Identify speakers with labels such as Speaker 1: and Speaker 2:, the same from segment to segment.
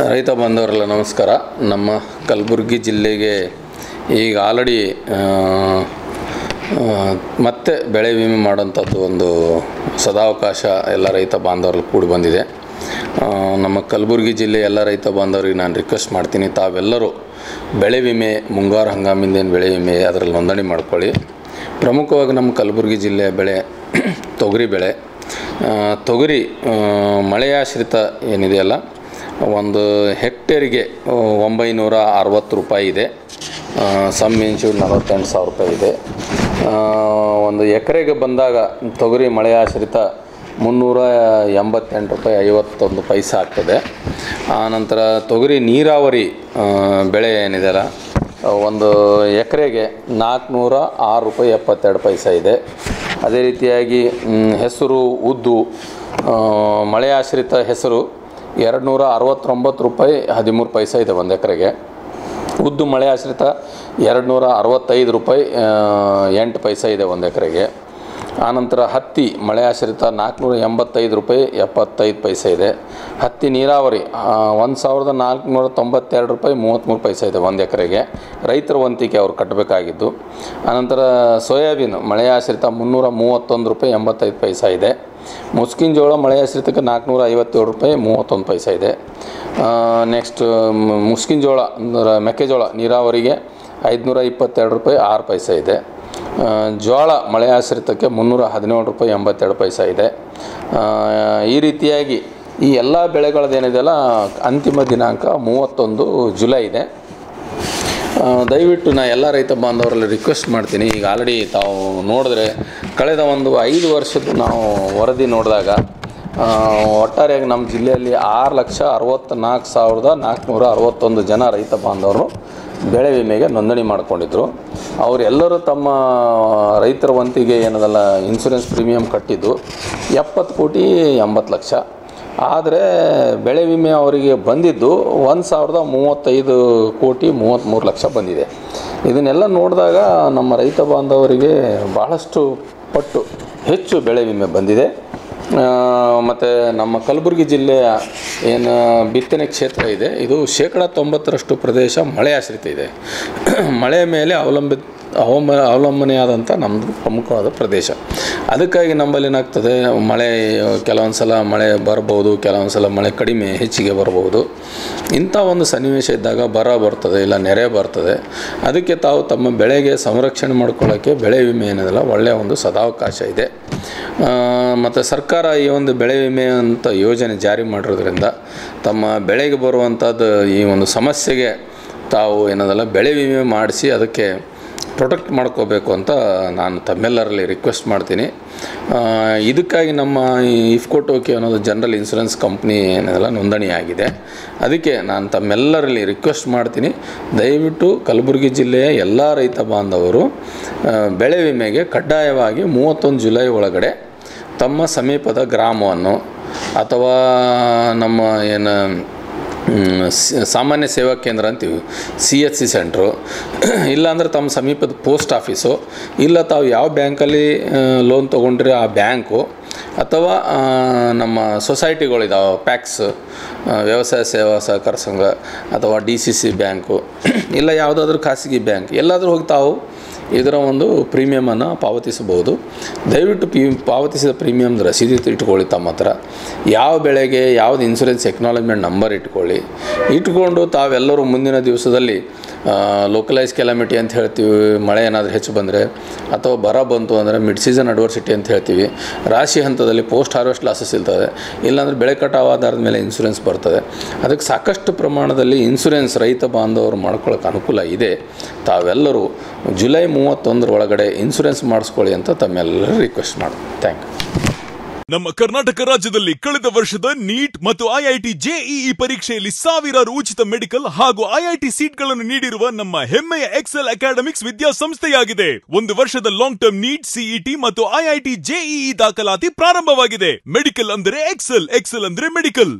Speaker 1: ರೈತ ಬಾಂಧವರೆಲ್ಲ ನಮಸ್ಕಾರ. ನಮ್ಮ ಕಲಬುರಗಿ ಜಿಲ್ಲೆಗೆ ಈಗ ಆಲ್ರೆಡಿ ಮತ್ತೆ ಬೆಳೆ ವಿಮೆ ಮಾಡೋಂಥದ್ದು ಒಂದು ಸದಾವಕಾಶ ಎಲ್ಲ ರೈತ ಬಾಂಧವರಲ್ಲಿ ಕೂಡಿ ಬಂದಿದೆ. ನಮ್ಮ ಕಲಬುರಗಿ ಜಿಲ್ಲೆ ಎಲ್ಲ ರೈತ ಬಾಂಧವರಿಗೆ ನಾನು ರಿಕ್ವೆಸ್ಟ್ ಮಾಡ್ತೀನಿ, ತಾವೆಲ್ಲರೂ ಬೆಳೆ ವಿಮೆ ಮುಂಗಾರು ಹಂಗಾಮಿಂದೇನು ಬೆಳೆ ವಿಮೆ ಅದರಲ್ಲಿ ನೋಂದಣಿ ಮಾಡ್ಕೊಳ್ಳಿ. ಪ್ರಮುಖವಾಗಿ ನಮ್ಮ ಕಲಬುರಗಿ ಜಿಲ್ಲೆಯ ಬೆಳೆ ತೊಗರಿ ಬೆಳೆ. ತೊಗರಿ ಮಳೆಯಾಶ್ರಿತ ಏನಿದೆಯಲ್ಲ, ಒಂದು ಹೆಕ್ಟೇರಿಗೆ 960 ರೂಪಾಯಿ ಇದೆ. ಸಮ್ ಇನ್ಶೂರ್ 48,000 ರೂಪಾಯಿ ಇದೆ. ಒಂದು ಎಕರೆಗೆ ಬಂದಾಗ ತೊಗರಿ ಮಳೆಯಾಶ್ರಿತ 388 ರೂಪಾಯಿ 51 ಪೈಸೆ ಆಗ್ತದೆ. ಆನಂತರ ತೊಗರಿ ನೀರಾವರಿ ಬೆಳೆ ಏನಿದೆಯಲ್ಲ, ಒಂದು ಎಕರೆಗೆ 406 ರೂಪಾಯಿ 72 ಪೈಸೆ ಇದೆ. ಅದೇ ರೀತಿಯಾಗಿ ಹೆಸರು ಉದ್ದು ಮಳೆಯಾಶ್ರಿತ ಹೆಸರು 269 ರೂಪಾಯಿ 13 ಪೈಸೆ ಇದೆ ಒಂದು ಎಕರೆಗೆ. ಉದ್ದು ಮಳೆ ಆಶ್ರಿತ 265 ರೂಪಾಯಿ 8 ಪೈಸೆ ಇದೆ ಒಂದು ಎಕರೆಗೆ. ಆನಂತರ ಹತ್ತಿ ಮಳೆ ಆಶ್ರಿತ 485 ರೂಪಾಯಿ 75 ಪೈಸೆ ಇದೆ. ಹತ್ತಿ ನೀರಾವರಿ 1492 ರೂಪಾಯಿ 33 ಪೈಸೆ ಇದೆ ಒಂದು ಎಕರೆಗೆ, ರೈತರ ವಂತಿಕೆ ಅವ್ರು ಕಟ್ಟಬೇಕಾಗಿದ್ದು. ಆನಂತರ ಸೋಯಾಬೀನ್ ಮಳೆ ಆಶ್ರಿತ 331 ರೂಪಾಯಿ 85 ಪೈಸೆ ಇದೆ. ಮುಸ್ಕಿನ ಜೋಳ ಮಳೆ ಆಶ್ರಿತಕ್ಕೆ 457 ರೂಪಾಯಿ 31 ಪೈಸೆ ಇದೆ. ನೆಕ್ಸ್ಟ್ ಮುಸ್ಕಿನ ಜೋಳ ಅಂದರೆ ಮೆಕ್ಕೆಜೋಳ ನೀರಾವರಿಗೆ 522 ರೂಪಾಯಿ 6 ಪೈಸೆ ಇದೆ. ಜೋಳ ಮಳೆ ಆಶ್ರಿತಕ್ಕೆ 317 ರೂಪಾಯಿ 82 ಪೈಸೆ ಇದೆ. ಈ ರೀತಿಯಾಗಿ ಈ ಎಲ್ಲ ಬೆಳೆಗಳದ್ದೇನಿದೆಯಲ್ಲ ಅಂತಿಮ ದಿನಾಂಕ 31 ಜುಲೈ ಇದೆ. ದಯವಿಟ್ಟು ನಾನು ಎಲ್ಲ ರೈತ ಬಾಂಧವರಲ್ಲಿ ರಿಕ್ವೆಸ್ಟ್ ಮಾಡ್ತೀನಿ. ಈಗ ಆಲ್ರೆಡಿ ತಾವು ನೋಡಿದ್ರೆ ಕಳೆದ ಒಂದು 5 ವರ್ಷದ ನಾವು ವರದಿ ನೋಡಿದಾಗ ಒಟ್ಟಾರೆಯಾಗಿ ನಮ್ಮ ಜಿಲ್ಲೆಯಲ್ಲಿ 6,64,461 ಜನ ರೈತ ಬಾಂಧವರು ಬೆಳೆ ವಿಮೆಗೆ ನೋಂದಣಿ ಮಾಡಿಕೊಂಡಿದ್ದರು. ಅವರೆಲ್ಲರೂ ತಮ್ಮ ರೈತರ ವಂತಿಗೆ ಏನದಲ್ಲ ಇನ್ಶೂರೆನ್ಸ್ ಪ್ರೀಮಿಯಂ ಕಟ್ಟಿದ್ದು 70,80,00,000. ಆದರೆ ಬೆಳೆ ವಿಮೆ ಅವರಿಗೆ ಬಂದಿದ್ದು 1,035,33,00,000 ಬಂದಿದೆ. ಇದನ್ನೆಲ್ಲ ನೋಡಿದಾಗ ನಮ್ಮ ರೈತ ಬಾಂಧವರಿಗೆ ಭಾಳಷ್ಟು ಪಟ್ಟು ಹೆಚ್ಚು ಬೆಳೆ ವಿಮೆ ಬಂದಿದೆ. ಮತ್ತು ನಮ್ಮ ಕಲಬುರಗಿ ಜಿಲ್ಲೆಯ ಏನು ಬಿತ್ತನೆ ಕ್ಷೇತ್ರ ಇದೆ, ಇದು 90% ಪ್ರದೇಶ ಮಳೆ ಆಶ್ರಿತ ಇದೆ. ಮಳೆಯ ಮೇಲೆ ಅವಲಂಬನೆಯಾದಂಥ ನಮ್ಮದು ಪ್ರಮುಖವಾದ ಪ್ರದೇಶ. ಅದಕ್ಕಾಗಿ ನಮ್ಮಲ್ಲಿ ಏನಾಗ್ತದೆ, ಮಳೆ ಕೆಲವೊಂದು ಸಲ ಮಳೆ ಬರ್ಬೋದು, ಕೆಲವೊಂದು ಸಲ ಮಳೆ ಕಡಿಮೆ ಹೆಚ್ಚಿಗೆ ಬರ್ಬೋದು. ಇಂಥ ಒಂದು ಸನ್ನಿವೇಶ ಇದ್ದಾಗ ಬರ ಬರ್ತದೆ, ಇಲ್ಲ ನೆರೆ ಬರ್ತದೆ. ಅದಕ್ಕೆ ತಾವು ತಮ್ಮ ಬೆಳೆಗೆ ಸಂರಕ್ಷಣೆ ಮಾಡ್ಕೊಳ್ಳೋಕ್ಕೆ ಬೆಳೆ ವಿಮೆ ಏನಿದೆಯಲ್ಲ ಒಳ್ಳೆಯ ಒಂದು ಸದಾವಕಾಶ ಇದೆ. ಮತ್ತು ಸರ್ಕಾರ ಈ ಒಂದು ಬೆಳೆ ವಿಮೆ ಅಂತ ಯೋಜನೆ ಜಾರಿ ಮಾಡಿರೋದ್ರಿಂದ ತಮ್ಮ ಬೆಳೆಗೆ ಬರುವಂಥದ್ದು ಈ ಒಂದು ಸಮಸ್ಯೆಗೆ ತಾವು ಏನದಲ್ಲ ಬೆಳೆ ವಿಮೆ ಮಾಡಿಸಿ ಅದಕ್ಕೆ ಪ್ರೊಟೆಕ್ಟ್ ಮಾಡ್ಕೋಬೇಕು ಅಂತ ನಾನು ತಮ್ಮೆಲ್ಲರಲ್ಲಿ ರಿಕ್ವೆಸ್ಟ್ ಮಾಡ್ತೀನಿ. ಇದಕ್ಕಾಗಿ ನಮ್ಮ ಇಫ್ಕೋ ಟೋಕಿಯೋ ಅನ್ನೋದು ಜನರಲ್ ಇನ್ಶೂರೆನ್ಸ್ ಕಂಪ್ನಿ ಏನದಲ್ಲ ನೋಂದಣಿ ಆಗಿದೆ. ಅದಕ್ಕೆ ನಾನು ತಮ್ಮೆಲ್ಲರಲ್ಲಿ ರಿಕ್ವೆಸ್ಟ್ ಮಾಡ್ತೀನಿ, ದಯವಿಟ್ಟು ಕಲಬುರಗಿ ಜಿಲ್ಲೆಯ ಎಲ್ಲ ರೈತ ಬಾಂಧವರು ಬೆಳೆ ವಿಮೆಗೆ ಕಡ್ಡಾಯವಾಗಿ 31 ಜುಲೈ ಒಳಗಡೆ ತಮ್ಮ ಸಮೀಪದ ಗ್ರಾಮವನ್ನು ಅಥವಾ ನಮ್ಮ ಏನು ಸಾಮಾನ್ಯ ಸೇವಾ ಕೇಂದ್ರ ಅಂತೀವಿ, CHC ಸೆಂಟ್ರು, ಇಲ್ಲಾಂದರೆ ತಮ್ಮ ಸಮೀಪದ ಪೋಸ್ಟ್ ಆಫೀಸು, ಇಲ್ಲ ತಾವು ಯಾವ ಬ್ಯಾಂಕಲ್ಲಿ ಲೋನ್ ತೊಗೊಂಡ್ರೆ ಆ ಬ್ಯಾಂಕು, ಅಥವಾ ನಮ್ಮ ಸೊಸೈಟಿಗಳಿದಾವೆ ಪ್ಯಾಕ್ಸ್ ವ್ಯವಸಾಯ ಸೇವಾ ಸಹಕಾರ ಸಂಘ ಅಥವಾ DCC ಬ್ಯಾಂಕು, ಇಲ್ಲ ಯಾವುದಾದ್ರೂ ಖಾಸಗಿ ಬ್ಯಾಂಕ್, ಎಲ್ಲಾದರೂ ಹೋಗಿ ತಾವು ಇದರ ಒಂದು ಪ್ರೀಮಿಯಮನ್ನು ಪಾವತಿಸಬಹುದು. ದಯವಿಟ್ಟು ಪಾವತಿಸಿದ ಪ್ರೀಮಿಯಮ್ ರಸೀದಿ ಇಟ್ಕೊಳ್ಳಿ ತಮ್ಮ ಹತ್ರ. ಯಾವ ಬೆಳೆಗೆ ಯಾವುದು ಇನ್ಶೂರೆನ್ಸ್ ಎಕ್ನಾಲಜ್ಮೆಂಟ್ ನಂಬರ್ ಇಟ್ಕೊಂಡು ತಾವೆಲ್ಲರೂ ಮುಂದಿನ ದಿವಸದಲ್ಲಿ ಲೋಕಲೈಸ್ ಕೆಲಾಮಿಟಿ ಅಂತ ಹೇಳ್ತೀವಿ, ಮಳೆ ಏನಾದರೂ ಹೆಚ್ಚು ಬಂದರೆ ಅಥವಾ ಬರ ಬಂತು ಅಂದರೆ ಮಿಡ್ ಸೀಸನ್ ಅಡ್ವರ್ಸಿಟಿ ಅಂತ ಹೇಳ್ತೀವಿ, ರಾಶಿ ಹಂತದಲ್ಲಿ ಪೋಸ್ಟ್ ಹಾರ್ವೆಸ್ಟ್ ಲಾಸಸ್ ಇರ್ತದೆ, ಇಲ್ಲಾಂದರೆ ಬೆಳೆ ಕಟಾವು ಆಧಾರದ ಮೇಲೆ ಇನ್ಶೂರೆನ್ಸ್ ಬರ್ತದೆ. ಅದಕ್ಕೆ ಸಾಕಷ್ಟು ಪ್ರಮಾಣದಲ್ಲಿ ಇನ್ಶೂರೆನ್ಸ್ ರೈತ ಬಾಂಧವರು ಮಾಡ್ಕೊಳ್ಳೋಕೆ ಅನುಕೂಲ ಇದೆ. ತಾವೆಲ್ಲರೂ ಜುಲೈ 31 ಒಳಗಡೆ ಇನ್ಶೂರೆನ್ಸ್ ಮಾಡಿಸ್ಕೊಳ್ಳಿ ಅಂತ ತಮ್ಮೆಲ್ಲರೂ ರಿಕ್ವೆಸ್ಟ್ ಮಾಡ್ತೀನಿ. Thank you.
Speaker 2: ನಮ್ಮ ಕರ್ನಾಟಕ ರಾಜ್ಯದಲ್ಲಿ ಕಳೆದ ವರ್ಷದ ನೀಟ್ ಮತ್ತು IIT JEE ಪರೀಕ್ಷೆಯಲ್ಲಿ ಸಾವಿರಾರು ಉಚಿತ ಮೆಡಿಕಲ್ ಹಾಗೂ IIT ಸೀಟ್ಗಳನ್ನು ನೀಡಿರುವ ನಮ್ಮ ಹೆಮ್ಮೆಯ ಎಕ್ಸೆಲ್ ಅಕಾಡೆಮಿಕ್ಸ್ ವಿದ್ಯಾಸಂಸ್ಥೆಯಾಗಿದೆ. 1 ವರ್ಷದ ಲಾಂಗ್ ಟರ್ಮ್ ನೀಟ್, CET ಮತ್ತು IIT JEE ದಾಖಲಾತಿ ಪ್ರಾರಂಭವಾಗಿದೆ. ಮೆಡಿಕಲ್ ಅಂದರೆ ಎಕ್ಸೆಲ್, ಎಕ್ಸೆಲ್ ಅಂದರೆ ಮೆಡಿಕಲ್.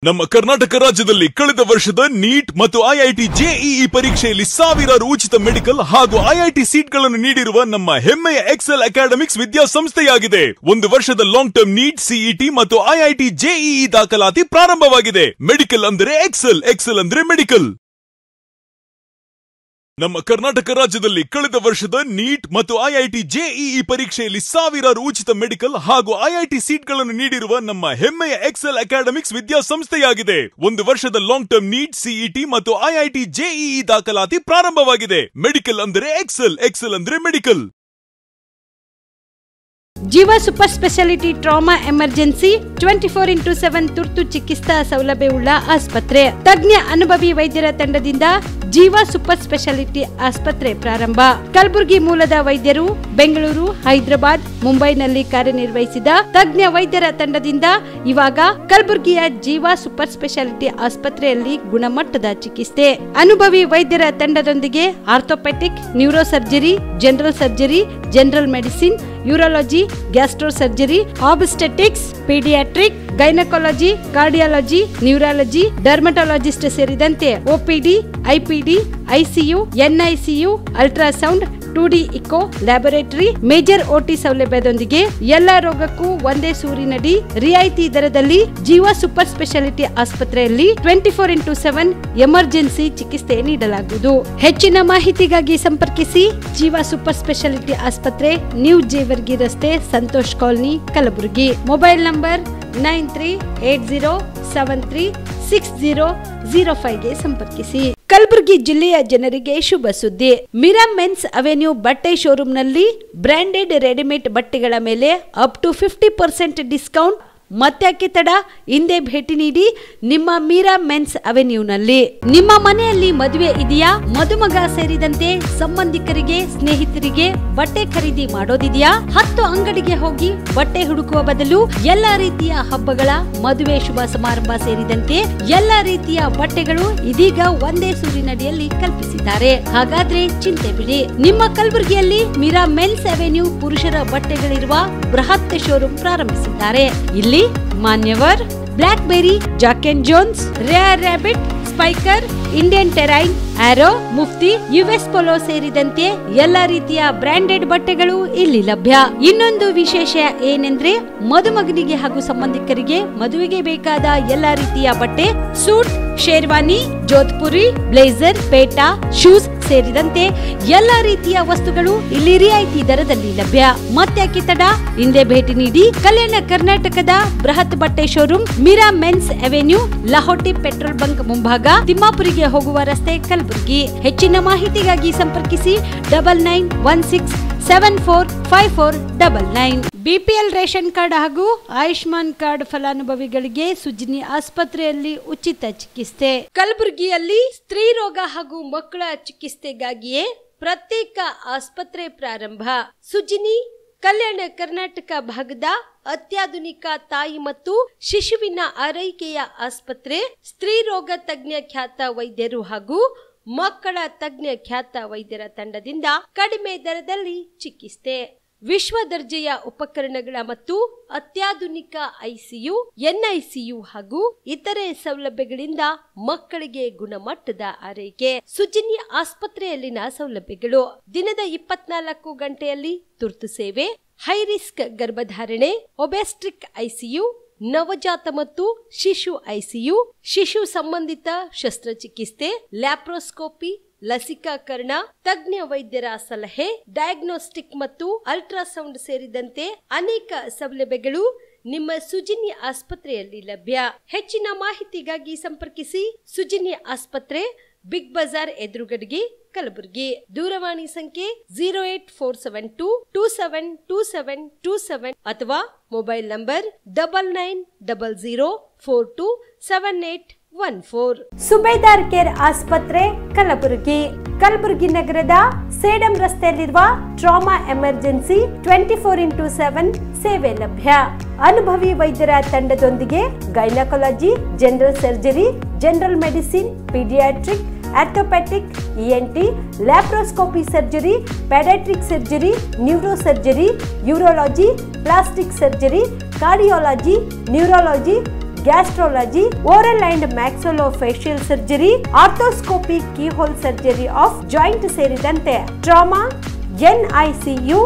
Speaker 2: ನಮ್ಮ ಕರ್ನಾಟಕ ರಾಜ್ಯದಲ್ಲಿ ಕಳೆದ ವರ್ಷದ ನೀಟ್ ಮತ್ತು ಐಐಟಿ ಜೆಇಇ ಪರೀಕ್ಷೆಯಲ್ಲಿ ಸಾವಿರಾರು ಉಚಿತ ಮೆಡಿಕಲ್ ಹಾಗೂ ಐಐಟಿ ಸೀಟ್ಗಳನ್ನು ನೀಡಿರುವ ನಮ್ಮ ಹೆಮ್ಮೆಯ ಎಕ್ಸೆಲ್ ಅಕಾಡೆಮಿಕ್ಸ್ ವಿದ್ಯಾಸಂಸ್ಥೆಯಾಗಿದೆ. ಒಂದು ವರ್ಷದ ಲಾಂಗ್ ಟರ್ಮ್ ನೀಟ್, ಸಿಇಟಿ ಮತ್ತು ಐಐಟಿ ಜೆಇಇ ದಾಖಲಾತಿ ಪ್ರಾರಂಭವಾಗಿದೆ. ಮೆಡಿಕಲ್ ಅಂದರೆ ಎಕ್ಸೆಲ್, ಎಕ್ಸೆಲ್ ಅಂದರೆ ಮೆಡಿಕಲ್. ನಮ್ಮ ಕರ್ನಾಟಕ ರಾಜ್ಯದಲ್ಲಿ ಕಳೆದ ವರ್ಷದ ನೀಟ್ ಮತ್ತು ಐಐಟಿ ಜೆಇಇ ಪರೀಕ್ಷೆಯಲ್ಲಿ ಸಾವಿರಾರು ಉಚಿತ ಮೆಡಿಕಲ್ ಹಾಗೂ ಐಐಟಿ ಸೀಟ್ಗಳನ್ನು ನೀಡಿರುವ ನಮ್ಮ ಹೆಮ್ಮೆಯ ಎಕ್ಸೆಲ್ ಅಕಾಡೆಮಿಕ್ಸ್ ವಿದ್ಯಾಸಂಸ್ಥೆಯಾಗಿದೆ. ಒಂದು ವರ್ಷದ ಲಾಂಗ್ ಟರ್ಮ್ ನೀಟ್, ಸಿಇಟಿ ಮತ್ತು ಐಐಟಿ ಜೆಇಇ ದಾಖಲಾತಿ ಪ್ರಾರಂಭವಾಗಿದೆ. ಮೆಡಿಕಲ್ ಅಂದರೆ ಎಕ್ಸೆಲ್, ಎಕ್ಸೆಲ್ ಅಂದರೆ ಮೆಡಿಕಲ್.
Speaker 3: ಜೀವ super speciality trauma emergency 24x7 ತುರ್ತು ಚಿಕಿತ್ಸಾ ಸೌಲಭ್ಯವುಳ್ಳ ಆಸ್ಪತ್ರೆ. ತಜ್ಞ ಅನುಭವಿ ವೈದ್ಯರ ತಂಡದಿಂದ ಜೀವ ಸೂಪರ್ ಸ್ಪೆಷಾಲಿಟಿ ಆಸ್ಪತ್ರೆ ಪ್ರಾರಂಭ. ಕಲಬುರಗಿ ಮೂಲದ ವೈದ್ಯರು ಬೆಂಗಳೂರು, ಹೈದರಾಬಾದ್, ಮುಂಬೈನಲ್ಲಿ ಕಾರ್ಯನಿರ್ವಹಿಸಿದ ತಜ್ಞ ವೈದ್ಯರ ತಂಡದಿಂದ ಇವಾಗ ಕಲಬುರಗಿಯ ಜೀವ ಸೂಪರ್ ಸ್ಪೆಷಾಲಿಟಿ ಆಸ್ಪತ್ರೆಯಲ್ಲಿ ಗುಣಮಟ್ಟದ ಚಿಕಿತ್ಸೆ. ಅನುಭವಿ ವೈದ್ಯರ ತಂಡದೊಂದಿಗೆ orthopaedic, neuro surgery, general surgery, general medicine, urology, gastro surgery, obstetrics, paediatric, gynaecology, cardiology, neurology, dermatologist ಸೇರಿದಂತೆ OPD, IPD, ICU, NICU, ultrasound, 2D echo, laboratory, major OT ಸೌಲಭ್ಯದೊಂದಿಗೆ ಎಲ್ಲ ರೋಗಕ್ಕೂ ಒಂದೇ ಸೂರಿನಡಿ ರಿಯಾಯಿತಿ ದರದಲ್ಲಿ ಜೀವ ಸೂಪರ್ ಸ್ಪೆಷಾಲಿಟಿ ಆಸ್ಪತ್ರೆಯಲ್ಲಿ 24x7 ಎಮರ್ಜೆನ್ಸಿ ಚಿಕಿತ್ಸೆ ನೀಡಲಾಗುವುದು. ಹೆಚ್ಚಿನ ಮಾಹಿತಿಗಾಗಿ ಸಂಪರ್ಕಿಸಿ ಜೀವ ಸೂಪರ್ ಸ್ಪೆಷಾಲಿಟಿ ಆಸ್ಪತ್ರೆ, ನ್ಯೂ ಜೇವರ್ಗಿ ರಸ್ತೆ, Santosh colony, Kalaburagi. Mobile number 9380736005 ಗೆ ಸಂಪರ್ಕಿಸಿ. ಕಲಬುರಗಿ ಜಿಲ್ಲೆಯ ಜನರಿಗೆ ಶುಭ ಸುದ್ದಿ. ಮೀರಾ ಮೆನ್ಸ್ ಅವೆನ್ಯೂ ಬಟ್ಟೆ ಶೋರೂಮ್ನಲ್ಲಿ ಬ್ರಾಂಡೆಡ್ ರೆಡಿಮೇಡ್ ಬಟ್ಟೆಗಳ ಮೇಲೆ ಅಪ್ ಟು 50% ಡಿಸ್ಕೌಂಟ್. ಮತ್ತ್ಯಾಕೆ ತಡ, ಹಿಂದೆ ಭೇಟಿ ನೀಡಿ ನಿಮ್ಮ ಮೀರಾ ಮೆನ್ಸ್ ಅವೆನ್ಯೂನಲ್ಲಿ. ನಿಮ್ಮ ಮನೆಯಲ್ಲಿ ಮದುವೆ ಇದೆಯಾ, ಮದುಮಗ ಸೇರಿದಂತೆ ಸಂಬಂಧಿಕರಿಗೆ, ಸ್ನೇಹಿತರಿಗೆ ಬಟ್ಟೆ ಖರೀದಿ ಮಾಡೋದಿದೆಯಾ? 10 ಅಂಗಡಿಗೆ ಹೋಗಿ ಬಟ್ಟೆ ಹುಡುಕುವ ಬದಲು ಎಲ್ಲಾ ರೀತಿಯ ಹಬ್ಬಗಳ, ಮದುವೆ, ಶುಭ ಸಮಾರಂಭ ಸೇರಿದಂತೆ ಎಲ್ಲಾ ರೀತಿಯ ಬಟ್ಟೆಗಳು ಇದೀಗ ಒಂದೇ ಸೂರಿನಡಿಯಲ್ಲಿ ಕಲ್ಪಿಸಿದ್ದಾರೆ. ಹಾಗಾದ್ರೆ ಚಿಂತೆ ಬಿಡಿ. ನಿಮ್ಮ ಕಲಬುರಗಿಯಲ್ಲಿ ಮೀರಾ ಮೆನ್ಸ್ ಅವೆನ್ಯೂ ಪುರುಷರ ಬಟ್ಟೆಗಳಿರುವ ಬೃಹತ್ ಶೋರೂಮ್ ಪ್ರಾರಂಭಿಸಿದ್ದಾರೆ. ಇಲ್ಲಿ Manyavar, Blackberry, Jack and Jones, Rare Rabbit, Spykar, Indian Terrain, Arrow, Mufti, US Polo ಸೇರಿದಂತೆ ಎಲ್ಲಾ ರೀತಿಯ ಬ್ರಾಂಡೆಡ್ ಬಟ್ಟೆಗಳು ಇಲ್ಲಿ ಲಭ್ಯ. ಇನ್ನೊಂದು ವಿಶೇಷ ಏನೆಂದ್ರೆ ಮದುಮಗನಿಗೆ ಹಾಗೂ ಸಂಬಂಧಿಕರಿಗೆ ಮದುವೆಗೆ ಬೇಕಾದ ಎಲ್ಲಾ ರೀತಿಯ ಬಟ್ಟೆ, ಸೂಟ್, ಶೇರ್ವಾನಿ, ಜೋಧ್ಪುರಿ, ಬ್ಲೇಸರ್, ಪೇಟಾ, ಶೂಸ್ ಸೇರಿದಂತೆ ಎಲ್ಲಾ ರೀತಿಯ ವಸ್ತುಗಳು ಇಲ್ಲಿ ರಿಯಾಯಿತಿ ದರದಲ್ಲಿ ಲಭ್ಯ. ಮತ್ತ್ಯಾಕೆ ತಡ, ಹಿಂದೆ ಭೇಟಿ ನೀಡಿ. ಕಲ್ಯಾಣ ಕರ್ನಾಟಕದ ಬೃಹತ್ ಬಟ್ಟೆ showroom Meera men's avenue, Lahoti petrol bunk ಮುಂಭಾಗ, ತಿಮ್ಮಾಪುರಿಗೆ ಹೋಗುವ ರಸ್ತೆ, ಕಲಬುರಗಿ. ಹೆಚ್ಚಿನ ಮಾಹಿತಿಗಾಗಿ ಸಂಪರ್ಕಿಸಿ 9916745499. ಬಿಪಿಎಲ್ ರೇಷನ್ ಕಾರ್ಡ್ ಹಾಗೂ ಆಯುಷ್ಮಾನ್ ಕಾರ್ಡ್ ಫಲಾನುಭವಿಗಳಿಗೆ ಸುಜಿನಿ ಆಸ್ಪತ್ರೆಯಲ್ಲಿ ಉಚಿತ ಚಿಕಿತ್ಸೆ. ಕಲಬುರಗಿಯಲ್ಲಿ ಸ್ತ್ರೀ ರೋಗ ಹಾಗೂ ಮಕ್ಕಳ ಚಿಕಿತ್ಸೆಗಾಗಿಯೇ ಪ್ರತ್ಯೇಕ ಆಸ್ಪತ್ರೆ ಪ್ರಾರಂಭ. ಸುಜಿನಿ ಕಲ್ಯಾಣ ಕರ್ನಾಟಕ ಭಾಗದ ಅತ್ಯಾಧುನಿಕ ತಾಯಿ ಮತ್ತು ಶಿಶುವಿನ ಆರೈಕೆಯ ಆಸ್ಪತ್ರೆ. ಸ್ತ್ರೀ ರೋಗ ತಜ್ಞ ಖ್ಯಾತ ವೈದ್ಯರು ಹಾಗೂ ಮಕ್ಕಳ ತಜ್ಞ ಖ್ಯಾತ ವೈದ್ಯರ ತಂಡದಿಂದ ಕಡಿಮೆ ದರದಲ್ಲಿ ಚಿಕಿತ್ಸೆ. ವಿಶ್ವ ದರ್ಜೆಯ ಉಪಕರಣಗಳ ಮತ್ತು ಅತ್ಯಾಧುನಿಕ ಐಸಿಯು, ಎನ್ಐಸಿಯು ಹಾಗೂ ಇತರೆ ಸೌಲಭ್ಯಗಳಿಂದ ಮಕ್ಕಳಿಗೆ ಗುಣಮಟ್ಟದ ಆರೈಕೆ. ಸುಜಿನಿ ಆಸ್ಪತ್ರೆಯಲ್ಲಿನ ಸೌಲಭ್ಯಗಳು: ದಿನದ 24 ಗಂಟೆಯಲ್ಲಿ ತುರ್ತು ಸೇವೆ, ಹೈ ರಿಸ್ಕ್ ಗರ್ಭಧಾರಣೆ, ಒಬೆಸ್ಟ್ರಿಕ್ ಐಸಿಯು, ನವಜಾತ ಮತ್ತು ಶಿಶು ಐಸಿಯು, ಶಿಶು ಸಂಬಂಧಿತ ಶಸ್ತ್ರಚಿಕಿತ್ಸೆ, ಲ್ಯಾಪ್ರೋಸ್ಕೋಪಿ, ಲಸಿಕಾಕರಣ, ತಜ್ಞ ವೈದ್ಯರ ಸಲಹೆ, ಡಯಾಗ್ನೋಸ್ಟಿಕ್ ಮತ್ತು ಅಲ್ಟ್ರಾಸೌಂಡ್ ಸೇರಿದಂತೆ ಅನೇಕ ಸೌಲಭ್ಯಗಳು ನಿಮ್ಮ ಸುಜಿನಿ ಆಸ್ಪತ್ರೆಯಲ್ಲಿ ಲಭ್ಯ. ಹೆಚ್ಚಿನ ಮಾಹಿತಿಗಾಗಿ ಸಂಪರ್ಕಿಸಿ ಸುಜಿನಿ ಆಸ್ಪತ್ರೆ, ಬಿಗ್ ಬಜಾರ್ ಎದುರುಗಡೆಗೆ, ಕಲಬುರಗಿ. ದೂರವಾಣಿ ಸಂಖ್ಯೆ 08472272727 ಅಥವಾ ಮೊಬೈಲ್ ನಂಬರ್ 9900427814. ಸುಬೇದಾರ್ ಕೇರ್ ಆಸ್ಪತ್ರೆ, ಕಲಬುರಗಿ. ಕಲಬುರಗಿ ನಗರದ ಸೇಡಂ ರಸ್ತೆಯಲ್ಲಿರುವ ಟ್ರಾಮಾ ಎಮರ್ಜೆನ್ಸಿ 24x7 ಸೇವೆ ಲಭ್ಯ. ಅನುಭವಿ ವೈದ್ಯರ ತಂಡದೊಂದಿಗೆ gynaecology, general surgery, general medicine, paediatric, orthopedic, ENT, laparoscopy surgery, paediatric surgery, neuro surgery, urology, plastic surgery, cardiology, neurology, gastrology, oral and maxillofacial surgery, arthroscopy, keyhole surgery of joint ಸೇರಿದಂತೆ trauma, NICU,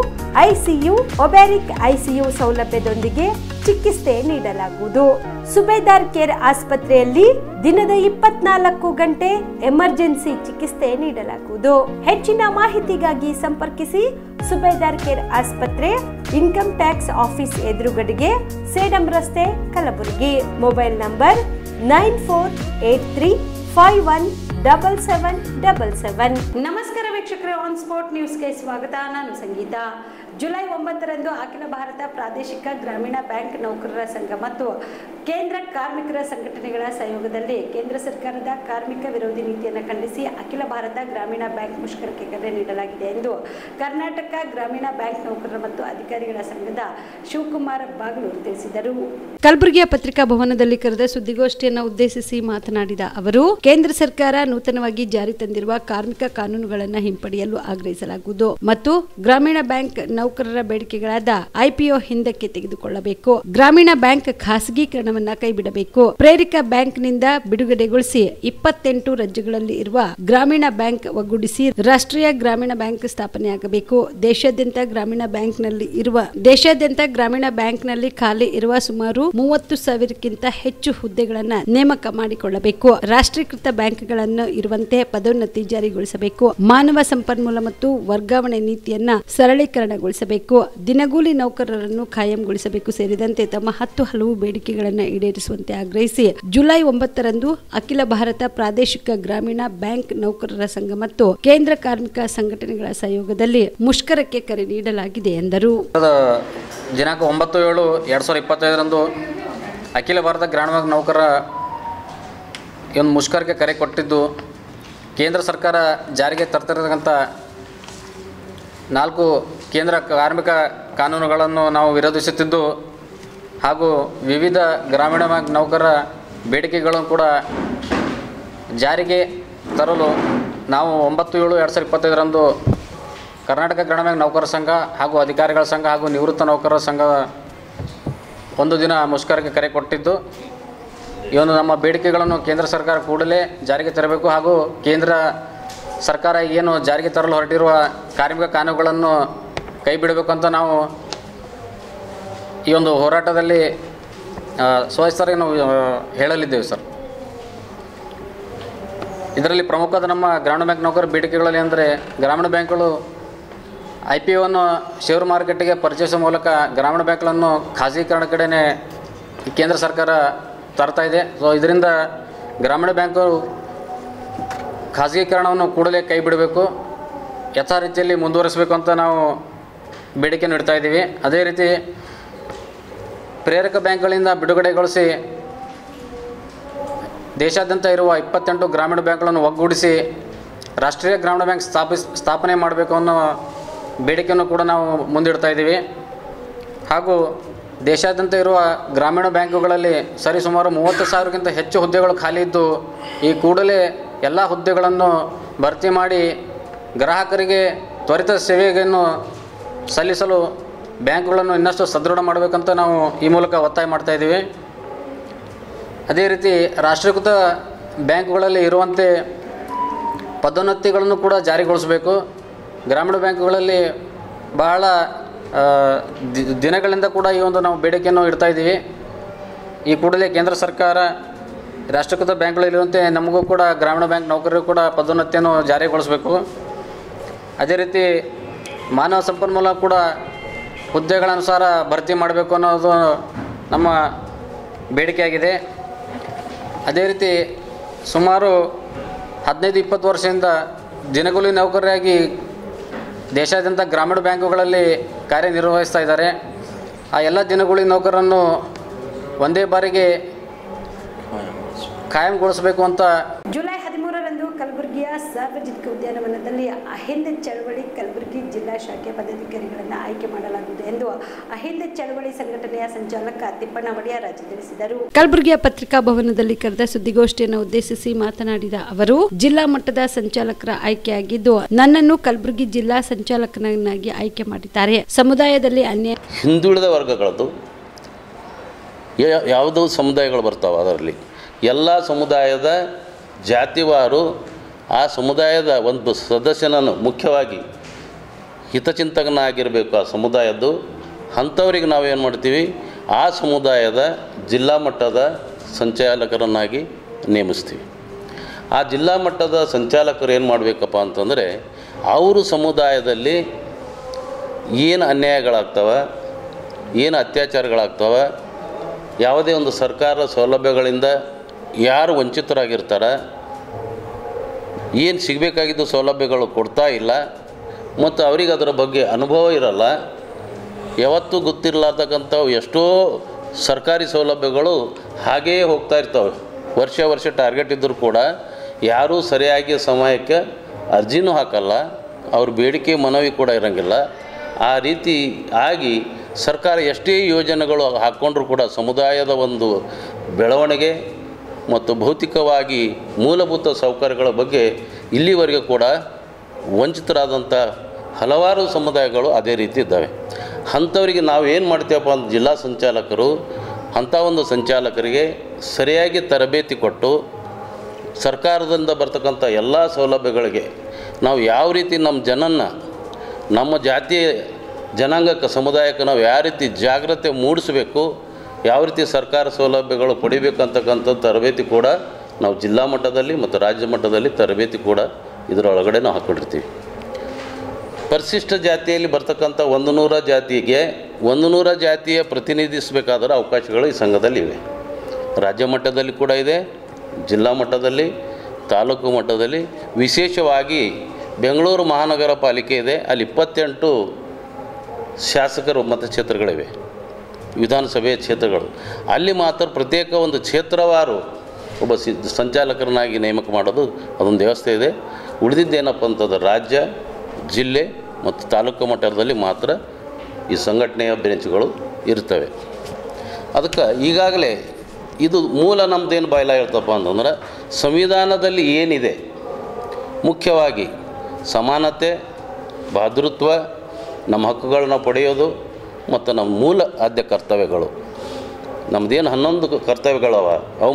Speaker 3: ICU, ಒಬ್ಯಾರಿಕ್ ICU ಸೌಲಭ್ಯದೊಂದಿಗೆ ಚಿಕಿತ್ಸೆ ನೀಡಲಾಗುವುದು. ಸುಬೇದಾರ್ care ಆಸ್ಪತ್ರೆಯಲ್ಲಿ ದಿನದ 24 ಗಂಟೆ emergency ಚಿಕಿತ್ಸೆ ನೀಡಲಾಗುವುದು. ಹೆಚ್ಚಿನ ಮಾಹಿತಿಗಾಗಿ ಸಂಪರ್ಕಿಸಿ ಸುಬೇದಾರ್ ಕೇರ್ ಆಸ್ಪತ್ರೆ, ಇನ್ಕಮ್ ಟ್ಯಾಕ್ಸ್ ಆಫೀಸ್ ಎದುರುಗಡೆಗೆ, ಸೇಡಂ ರಸ್ತೆ, ಕಲಬುರಗಿ. Mobile number 9483517777. ನಮಸ್ಕಾರ ವೀಕ್ಷಕರೇ, ಆನ್ ಸ್ಪಾಟ್ ನ್ಯೂಸ್ಗೆ ಸ್ವಾಗತ. ನಾನು ಸಂಗೀತ. ಜುಲೈ 9ರಂದು ಅಖಿಲ ಭಾರತ ಪ್ರಾದೇಶಿಕ ಗ್ರಾಮೀಣ ಬ್ಯಾಂಕ್ ನೌಕರರ ಸಂಘ ಮತ್ತು ಕೇಂದ್ರ ಕಾರ್ಮಿಕರ ಸಂಘಟನೆಗಳ ಸಹಯೋಗದಲ್ಲಿ ಕೇಂದ್ರ ಸರ್ಕಾರದ ಕಾರ್ಮಿಕ ವಿರೋಧಿ ನೀತಿಯನ್ನು ಖಂಡಿಸಿ ಅಖಿಲ ಭಾರತ ಗ್ರಾಮೀಣ ಬ್ಯಾಂಕ್ ಮುಷ್ಕರಕ್ಕೆ ಕರೆ ನೀಡಲಾಗಿದೆ ಎಂದು ಕರ್ನಾಟಕ ಗ್ರಾಮೀಣ ಬ್ಯಾಂಕ್ ನೌಕರರ ಮತ್ತು ಅಧಿಕಾರಿಗಳ ಸಂಘದ ಶಿವಕುಮಾರ್ ಬಾಗಲೂರು ತಿಳಿಸಿದರು. ಕಲಬುರಗಿಯ ಪತ್ರಿಕಾ ಭವನದಲ್ಲಿ ಕರೆದ ಸುದ್ದಿಗೋಷ್ಠಿಯನ್ನು ಉದ್ದೇಶಿಸಿ ಮಾತನಾಡಿದ ಅವರು, ಕೇಂದ್ರ ಸರ್ಕಾರ ನೂತನವಾಗಿ ಜಾರಿ ತಂದಿರುವ ಕಾರ್ಮಿಕ ಕಾನೂನುಗಳನ್ನು ಹಿಂಪಡೆಯಲು ಆಗ್ರಹಿಸಲಾಗುವುದು ಮತ್ತು ಗ್ರಾಮೀಣ ಬ್ಯಾಂಕ್ ನೌಕರರ ಬೇಡಿಕೆಗಳಾದ IPO ಹಿಂದಕ್ಕೆ ತೆಗೆದುಕೊಳ್ಳಬೇಕು, ಗ್ರಾಮೀಣ ಬ್ಯಾಂಕ್ ಖಾಸಗೀಕರಣವನ್ನ ಕೈಬಿಡಬೇಕು, ಪ್ರೇರಿಕ ಬ್ಯಾಂಕ್ನಿಂದ ಬಿಡುಗಡೆಗೊಳಿಸಿ 28 ರಾಜ್ಯಗಳಲ್ಲಿ ಇರುವ ಗ್ರಾಮೀಣ ಬ್ಯಾಂಕ್ ಒಗ್ಗೂಡಿಸಿ ರಾಷ್ಟ್ರೀಯ ಗ್ರಾಮೀಣ ಬ್ಯಾಂಕ್ ಸ್ಥಾಪನೆಯಾಗಬೇಕು, ದೇಶಾದ್ಯಂತ ಗ್ರಾಮೀಣ ಬ್ಯಾಂಕ್ನಲ್ಲಿ ಖಾಲಿ ಇರುವ ಸುಮಾರು 30,000ಕ್ಕಿಂತ ಹೆಚ್ಚು ಹುದ್ದೆಗಳನ್ನು ನೇಮಕ ಮಾಡಿಕೊಳ್ಳಬೇಕು, ರಾಷ್ಟ್ರೀಕೃತ ಬ್ಯಾಂಕ್ಗಳನ್ನು ಇರುವಂತೆ ಪದೋನ್ನತಿ ಜಾರಿಗೊಳಿಸಬೇಕು, ಮಾನವ ಸಂಪನ್ಮೂಲ ಮತ್ತು ವರ್ಗಾವಣೆ ನೀತಿಯನ್ನ ಸರಳೀಕರಣಗೊಳಿಸಬೇಕು, ದಿನಗೂಲಿ ನೌಕರರನ್ನು ಖಾಯಂಗೊಳಿಸಬೇಕು ಸೇರಿದಂತೆ ತಮ್ಮ 10 ಹಲವು ಬೇಡಿಕೆಗಳನ್ನು ಈಡೇರಿಸುವಂತೆ ಆಗ್ರಹಿಸಿ ಜುಲೈ 9ರಂದು ಅಖಿಲ ಭಾರತ ಪ್ರಾದೇಶಿಕ ಗ್ರಾಮೀಣ ಬ್ಯಾಂಕ್ ನೌಕರರ ಸಂಘ ಮತ್ತು ಕೇಂದ್ರ ಕಾರ್ಮಿಕ ಸಂಘಟನೆಗಳ ಸಹಯೋಗದಲ್ಲಿ ಮುಷ್ಕರಕ್ಕೆ ಕರೆ ನೀಡಲಾಗಿದೆ ಎಂದರು.
Speaker 4: ದಿನಾಂಕ 9/7/2025ರಂದು ಅಖಿಲ ಭಾರತ ಗ್ರಾಮೀಣ ಬ್ಯಾಂಕ್ ನೌಕರರ ಒಂದು ಮುಷ್ಕರಕ್ಕೆ ಕರೆ ಕೊಟ್ಟಿದ್ದು, ಕೇಂದ್ರ ಸರ್ಕಾರ ಜಾರಿಗೆ ತರ್ತಿರತಕ್ಕಂಥ 4 ಕೇಂದ್ರ ಕಾರ್ಮಿಕ ಕಾನೂನುಗಳನ್ನು ನಾವು ವಿರೋಧಿಸುತ್ತಿದ್ದು ಹಾಗೂ ವಿವಿಧ ಗ್ರಾಮೀಣ ಬ್ಯಾಂಕ್ ನೌಕರರ ಬೇಡಿಕೆಗಳನ್ನು ಕೂಡ ಜಾರಿಗೆ ತರಲು ನಾವು 9/7/2025ರಂದು ಕರ್ನಾಟಕ ಗ್ರಾಮೀಣ ಬ್ಯಾಂಕ್ ನೌಕರರ ಸಂಘ ಹಾಗೂ ಅಧಿಕಾರಿಗಳ ಸಂಘ ಹಾಗೂ ನಿವೃತ್ತ ನೌಕರರ ಸಂಘ ಒಂದು ದಿನ ಮುಷ್ಕರಕ್ಕೆ ಕರೆ ಕೊಟ್ಟಿದ್ದು, ಈ ಒಂದು ನಮ್ಮ ಬೇಡಿಕೆಗಳನ್ನು ಕೇಂದ್ರ ಸರ್ಕಾರ ಕೂಡಲೇ ಜಾರಿಗೆ ತರಬೇಕು ಹಾಗೂ ಕೇಂದ್ರ ಸರ್ಕಾರ ಏನು ಜಾರಿಗೆ ತರಲು ಹೊರಟಿರುವ ಕಾರ್ಮಿಕ ಕಾನೂನುಗಳನ್ನು ಕೈ ಬಿಡಬೇಕು ಅಂತ ನಾವು ಈ ಒಂದು ಹೋರಾಟದಲ್ಲಿ ಸವಿಸ್ತಾರವಾಗಿ ನಾವು ಹೇಳಲಿದ್ದೇವೆ ಸರ್. ಇದರಲ್ಲಿ ಪ್ರಮುಖವಾದ ನಮ್ಮ ಗ್ರಾಮೀಣ ಬ್ಯಾಂಕ್ ನೌಕರರ ಬೇಡಿಕೆಗಳಲ್ಲಿ ಅಂದರೆ, ಗ್ರಾಮೀಣ ಬ್ಯಾಂಕ್ಗಳು IPOವನ್ನು ಷೇರು ಮಾರುಕಟ್ಟೆಗೆ ಪರಿಚಯಿಸುವ ಮೂಲಕ ಗ್ರಾಮೀಣ ಬ್ಯಾಂಕ್ಗಳನ್ನು ಖಾಸಗೀಕರಣ ಕಡೆನೇ ಕೇಂದ್ರ ಸರ್ಕಾರ ತರ್ತಾ ಇದೆ. ಸೊ ಇದರಿಂದ ಗ್ರಾಮೀಣ ಬ್ಯಾಂಕು ಖಾಸಗೀಕರಣವನ್ನು ಕೂಡಲೇ ಕೈ ಬಿಡಬೇಕು, ಯಥಾ ರೀತಿಯಲ್ಲಿ ಮುಂದುವರಿಸಬೇಕು ಅಂತ ನಾವು ಬೇಡಿಕೆ ನೀಡ್ತಾ ಇದ್ದೀವಿ. ಅದೇ ರೀತಿ ಪ್ರೇರಕ ಬ್ಯಾಂಕ್ಗಳಿಂದ ಬಿಡುಗಡೆಗೊಳಿಸಿ ದೇಶಾದ್ಯಂತ ಇರುವ 28 ಗ್ರಾಮೀಣ ಬ್ಯಾಂಕ್ಗಳನ್ನು ಒಗ್ಗೂಡಿಸಿ ರಾಷ್ಟ್ರೀಯ ಗ್ರಾಮೀಣ ಬ್ಯಾಂಕ್ ಸ್ಥಾಪನೆ ಮಾಡಬೇಕು ಅನ್ನೋ ಬೇಡಿಕೆಯನ್ನು ಕೂಡ ನಾವು ಮುಂದಿಡ್ತಾ ಇದ್ದೀವಿ. ಹಾಗೂ ದೇಶಾದ್ಯಂತ ಇರುವ ಗ್ರಾಮೀಣ ಬ್ಯಾಂಕುಗಳಲ್ಲಿ ಸರಿಸುಮಾರು 30,000ಕ್ಕಿಂತ ಹೆಚ್ಚು ಹುದ್ದೆಗಳು ಖಾಲಿ ಇದ್ದು, ಈ ಕೂಡಲೇ ಎಲ್ಲ ಹುದ್ದೆಗಳನ್ನು ಭರ್ತಿ ಮಾಡಿ ಗ್ರಾಹಕರಿಗೆ ತ್ವರಿತ ಸೇವೆಯನ್ನು ಸಲ್ಲಿಸಲು ಬ್ಯಾಂಕ್ಗಳನ್ನು ಇನ್ನಷ್ಟು ಸದೃಢ ಮಾಡಬೇಕಂತ ನಾವು ಈ ಮೂಲಕ ಒತ್ತಾಯ ಮಾಡ್ತಾ ಇದ್ದೀವಿ. ಅದೇ ರೀತಿ ರಾಷ್ಟ್ರೀಕೃತ ಬ್ಯಾಂಕುಗಳಲ್ಲಿ ಇರುವಂತೆ ಪದೋನ್ನತಿಗಳನ್ನು ಕೂಡ ಜಾರಿಗೊಳಿಸಬೇಕು. ಗ್ರಾಮೀಣ ಬ್ಯಾಂಕುಗಳಲ್ಲಿ ಬಹಳ ದಿನಗಳಿಂದ ಕೂಡ ಈ ಒಂದು ನಾವು ಬೇಡಿಕೆಯನ್ನು ಇಡ್ತಾ ಇದ್ದೀವಿ. ಈ ಕೂಡಲೇ ಕೇಂದ್ರ ಸರ್ಕಾರ ರಾಷ್ಟ್ರೀಕೃತ ಬ್ಯಾಂಕ್ಗಳಲ್ಲಿರುವಂತೆ ನಮಗೂ ಕೂಡ ಗ್ರಾಮೀಣ ಬ್ಯಾಂಕ್ ನೌಕರರಿಗೂ ಕೂಡ ಪದೋನ್ನತಿಯನ್ನು ಜಾರಿಗೊಳಿಸಬೇಕು. ಅದೇ ರೀತಿ ಮಾನವ ಸಂಪನ್ಮೂಲ ಕೂಡ ಹುದ್ದೆಗಳ ಅನುಸಾರ ಭರ್ತಿ ಮಾಡಬೇಕು ಅನ್ನೋದು ನಮ್ಮ ಬೇಡಿಕೆಯಾಗಿದೆ. ಅದೇ ರೀತಿ ಸುಮಾರು 15-20 ವರ್ಷದಿಂದ ದಿನಗೂಲಿ ನೌಕರರಾಗಿ ದೇಶಾದ್ಯಂತ ಗ್ರಾಮೀಣ ಬ್ಯಾಂಕುಗಳಲ್ಲಿ ಕಾರ್ಯನಿರ್ವಹಿಸ್ತಾ ಇದ್ದಾರೆ. ಆ ಎಲ್ಲ ದಿನಗೂಲಿ ನೌಕರರನ್ನು ಒಂದೇ ಬಾರಿಗೆ ಕಾಯಂಗೊಳಿಸಬೇಕು ಅಂತ
Speaker 3: ಜುಲೈ 13ರಂದು ಕಲಬುರಗಿಯ ಸಾರ್ವಜನಿಕ ಉದ್ಯಾನವನದಲ್ಲಿ ಅಹಿಂದ ಚಳವಳಿ ಕಲಬುರಗಿ ಜಿಲ್ಲಾ ಶಾಖೆ ಪದಾಧಿಕಾರಿಗಳನ್ನು ಆಯ್ಕೆ ಮಾಡಲಾಗುವುದು ಎಂದು ಅಹಿಂದ ಚಳವಳಿ ಸಂಘಟನೆಯ ಸಂಚಾಲಕ ತಿಪ್ಪಣ್ಣ ವಡಿಯರಾಜ್ ತಿಳಿಸಿದರು. ಕಲಬುರಗಿಯ ಪತ್ರಿಕಾ ಭವನದಲ್ಲಿ ಕರೆದ ಸುದ್ದಿಗೋಷ್ಠಿಯನ್ನು ಉದ್ದೇಶಿಸಿ ಮಾತನಾಡಿದ ಅವರು, ಜಿಲ್ಲಾ ಮಟ್ಟದ ಸಂಚಾಲಕರ ಆಯ್ಕೆಯಾಗಿದ್ದು ನನ್ನನ್ನು ಕಲಬುರಗಿ ಜಿಲ್ಲಾ ಸಂಚಾಲಕನಾಗಿ ಆಯ್ಕೆ ಮಾಡಿದ್ದಾರೆ. ಸಮುದಾಯದಲ್ಲಿ ಅನ್ಯಾಯ
Speaker 5: ಹಿಂದುಳಿದ ವರ್ಗಗಳದ್ದು ಯಾವುದೋ ಸಮುದಾಯಗಳು ಬರ್ತಾವೆ. ಅದರಲ್ಲಿ ಎಲ್ಲ ಸಮುದಾಯದ ಜಾತಿವಾರು ಆ ಸಮುದಾಯದ ಒಂದು ಸದಸ್ಯನನ್ನು ಮುಖ್ಯವಾಗಿ ಹಿತಚಿಂತಕನಾಗಿರಬೇಕು ಆ ಸಮುದಾಯದ್ದು. ಅಂಥವ್ರಿಗೆ ನಾವೇನು ಮಾಡ್ತೀವಿ, ಆ ಸಮುದಾಯದ ಜಿಲ್ಲಾ ಮಟ್ಟದ ಸಂಚಾಲಕರನ್ನಾಗಿ ನೇಮಿಸ್ತೀವಿ. ಆ ಜಿಲ್ಲಾ ಮಟ್ಟದ ಸಂಚಾಲಕರು ಏನು ಮಾಡಬೇಕಪ್ಪ ಅಂತಂದರೆ, ಅವರು ಸಮುದಾಯದಲ್ಲಿ ಏನು ಅನ್ಯಾಯಗಳಾಗ್ತವೆ, ಏನು ಅತ್ಯಾಚಾರಗಳಾಗ್ತವೆ, ಯಾವುದೇ ಒಂದು ಸರ್ಕಾರ ಸೌಲಭ್ಯಗಳಿಂದ ಯಾರು ವಂಚಿತರಾಗಿರ್ತಾರೆ, ಏನು ಸಿಗಬೇಕಾಗಿದ್ದು ಸೌಲಭ್ಯಗಳು ಕೊಡ್ತಾ ಇಲ್ಲ ಮತ್ತು ಅವರಿಗೆ ಅದರ ಬಗ್ಗೆ ಅನುಭವ ಇರಲ್ಲ, ಯಾವತ್ತೂ ಗೊತ್ತಿರಲಾರ್ದಕ್ಕಂಥವು ಎಷ್ಟೋ ಸರ್ಕಾರಿ ಸೌಲಭ್ಯಗಳು ಹಾಗೆಯೇ ಹೋಗ್ತಾ ಇರ್ತವೆ. ವರ್ಷ ಟಾರ್ಗೆಟ್ ಇದ್ದರೂ ಕೂಡ ಯಾರೂ ಸರಿಯಾಗಿ ಸಮಯಕ್ಕೆ ಅರ್ಜಿನೂ ಹಾಕಲ್ಲ, ಅವ್ರ ಬೇಡಿಕೆ ಮನವಿ ಕೂಡ ಇರೋಂಗಿಲ್ಲ. ಆ ರೀತಿ ಆಗಿ ಸರ್ಕಾರ ಎಷ್ಟೇ ಯೋಜನೆಗಳು ಹಾಕ್ಕೊಂಡ್ರೂ ಕೂಡ ಸಮುದಾಯದ ಒಂದು ಬೆಳವಣಿಗೆ ಮತ್ತು ಭೌತಿಕವಾಗಿ ಮೂಲಭೂತ ಸೌಕರ್ಯಗಳ ಬಗ್ಗೆ ಇಲ್ಲಿವರೆಗೆ ಕೂಡ ವಂಚಿತರಾದಂಥ ಹಲವಾರು ಸಮುದಾಯಗಳು ಅದೇ ರೀತಿ ಇದ್ದಾವೆ. ಅಂಥವರಿಗೆ ನಾವು ಏನು ಮಾಡ್ತೀವಪ್ಪ ಅಂತ ಜಿಲ್ಲಾ ಸಂಚಾಲಕರು ಅಂಥ ಒಂದು ಸಂಚಾಲಕರಿಗೆ ಸರಿಯಾಗಿ ತರಬೇತಿ ಕೊಟ್ಟು ಸರ್ಕಾರದಿಂದ ಬರ್ತಕ್ಕಂಥ ಎಲ್ಲ ಸೌಲಭ್ಯಗಳಿಗೆ ನಾವು ಯಾವ ರೀತಿ ನಮ್ಮ ಜಾತಿಯ ಜನಾಂಗಕ್ಕೆ ಸಮುದಾಯಕ್ಕೆ ನಾವು ಯಾವ ರೀತಿ ಜಾಗ್ರತೆ ಮೂಡಿಸಬೇಕು, ಯಾವ ರೀತಿ ಸರ್ಕಾರ ಸೌಲಭ್ಯಗಳು ಪಡಿಬೇಕಂತಕ್ಕಂಥ ತರಬೇತಿ ಕೂಡ ನಾವು ಜಿಲ್ಲಾ ಮಟ್ಟದಲ್ಲಿ ಮತ್ತು ರಾಜ್ಯ ಮಟ್ಟದಲ್ಲಿ ತರಬೇತಿ ಕೂಡ ಇದರೊಳಗಡೆ ನಾವು ಹಾಕ್ಕೊಂಡಿರ್ತೀವಿ. ಪರಿಶಿಷ್ಟ ಜಾತಿಯಲ್ಲಿ ಬರ್ತಕ್ಕಂಥ 100 ಜಾತಿಗೆ 100 ಜಾತಿಯ ಪ್ರತಿನಿಧಿಸಬೇಕಾದ್ರೆ ಅವಕಾಶಗಳು ಈ ಸಂಘದಲ್ಲಿ ಇವೆ. ರಾಜ್ಯ ಮಟ್ಟದಲ್ಲಿ ಕೂಡ ಇದೆ, ಜಿಲ್ಲಾ ಮಟ್ಟದಲ್ಲಿ, ತಾಲೂಕು ಮಟ್ಟದಲ್ಲಿ. ವಿಶೇಷವಾಗಿ ಬೆಂಗಳೂರು ಮಹಾನಗರ ಪಾಲಿಕೆ ಇದೆ, ಅಲ್ಲಿ 28 ಶಾಸಕರು ಮತಕ್ಷೇತ್ರಗಳಿವೆ, ವಿಧಾನಸಭೆಯ ಕ್ಷೇತ್ರಗಳು. ಅಲ್ಲಿ ಮಾತ್ರ ಪ್ರತ್ಯೇಕ ಒಂದು ಕ್ಷೇತ್ರವಾರು ಒಬ್ಬ ಸಂಚಾಲಕರನ್ನಾಗಿ ನೇಮಕ ಮಾಡೋದು ಅದೊಂದು ವ್ಯವಸ್ಥೆ ಇದೆ. ಉಳಿದಿದ್ದೇನಪ್ಪ ಅಂತಂದ್ರೆ ರಾಜ್ಯ, ಜಿಲ್ಲೆ ಮತ್ತು ತಾಲೂಕು ಮಟ್ಟದಲ್ಲಿ ಮಾತ್ರ ಈ ಸಂಘಟನೆಯ ಬೆಂಚ್ಗಳು ಇರ್ತವೆ. ಅದಕ್ಕೆ ಈಗಾಗಲೇ ಇದು ಮೂಲ ನಮ್ಮದೇನು ಬಾಯ್ಲ ಹೇಳ್ತಪ್ಪ ಅಂತಂದ್ರೆ, ಸಂವಿಧಾನದಲ್ಲಿ ಏನಿದೆ ಮುಖ್ಯವಾಗಿ ಸಮಾನತೆ, ಭದ್ರತ್ವ, ನಮ್ಮ ಹಕ್ಕುಗಳನ್ನ ಪಡೆಯೋದು ಮತ್ತು ನಮ್ಮ ಮೂಲ ಆದ್ಯ ಕರ್ತವ್ಯಗಳು, ನಮ್ಮದೇನು 11 ಕರ್ತವ್ಯಗಳವ ಅವು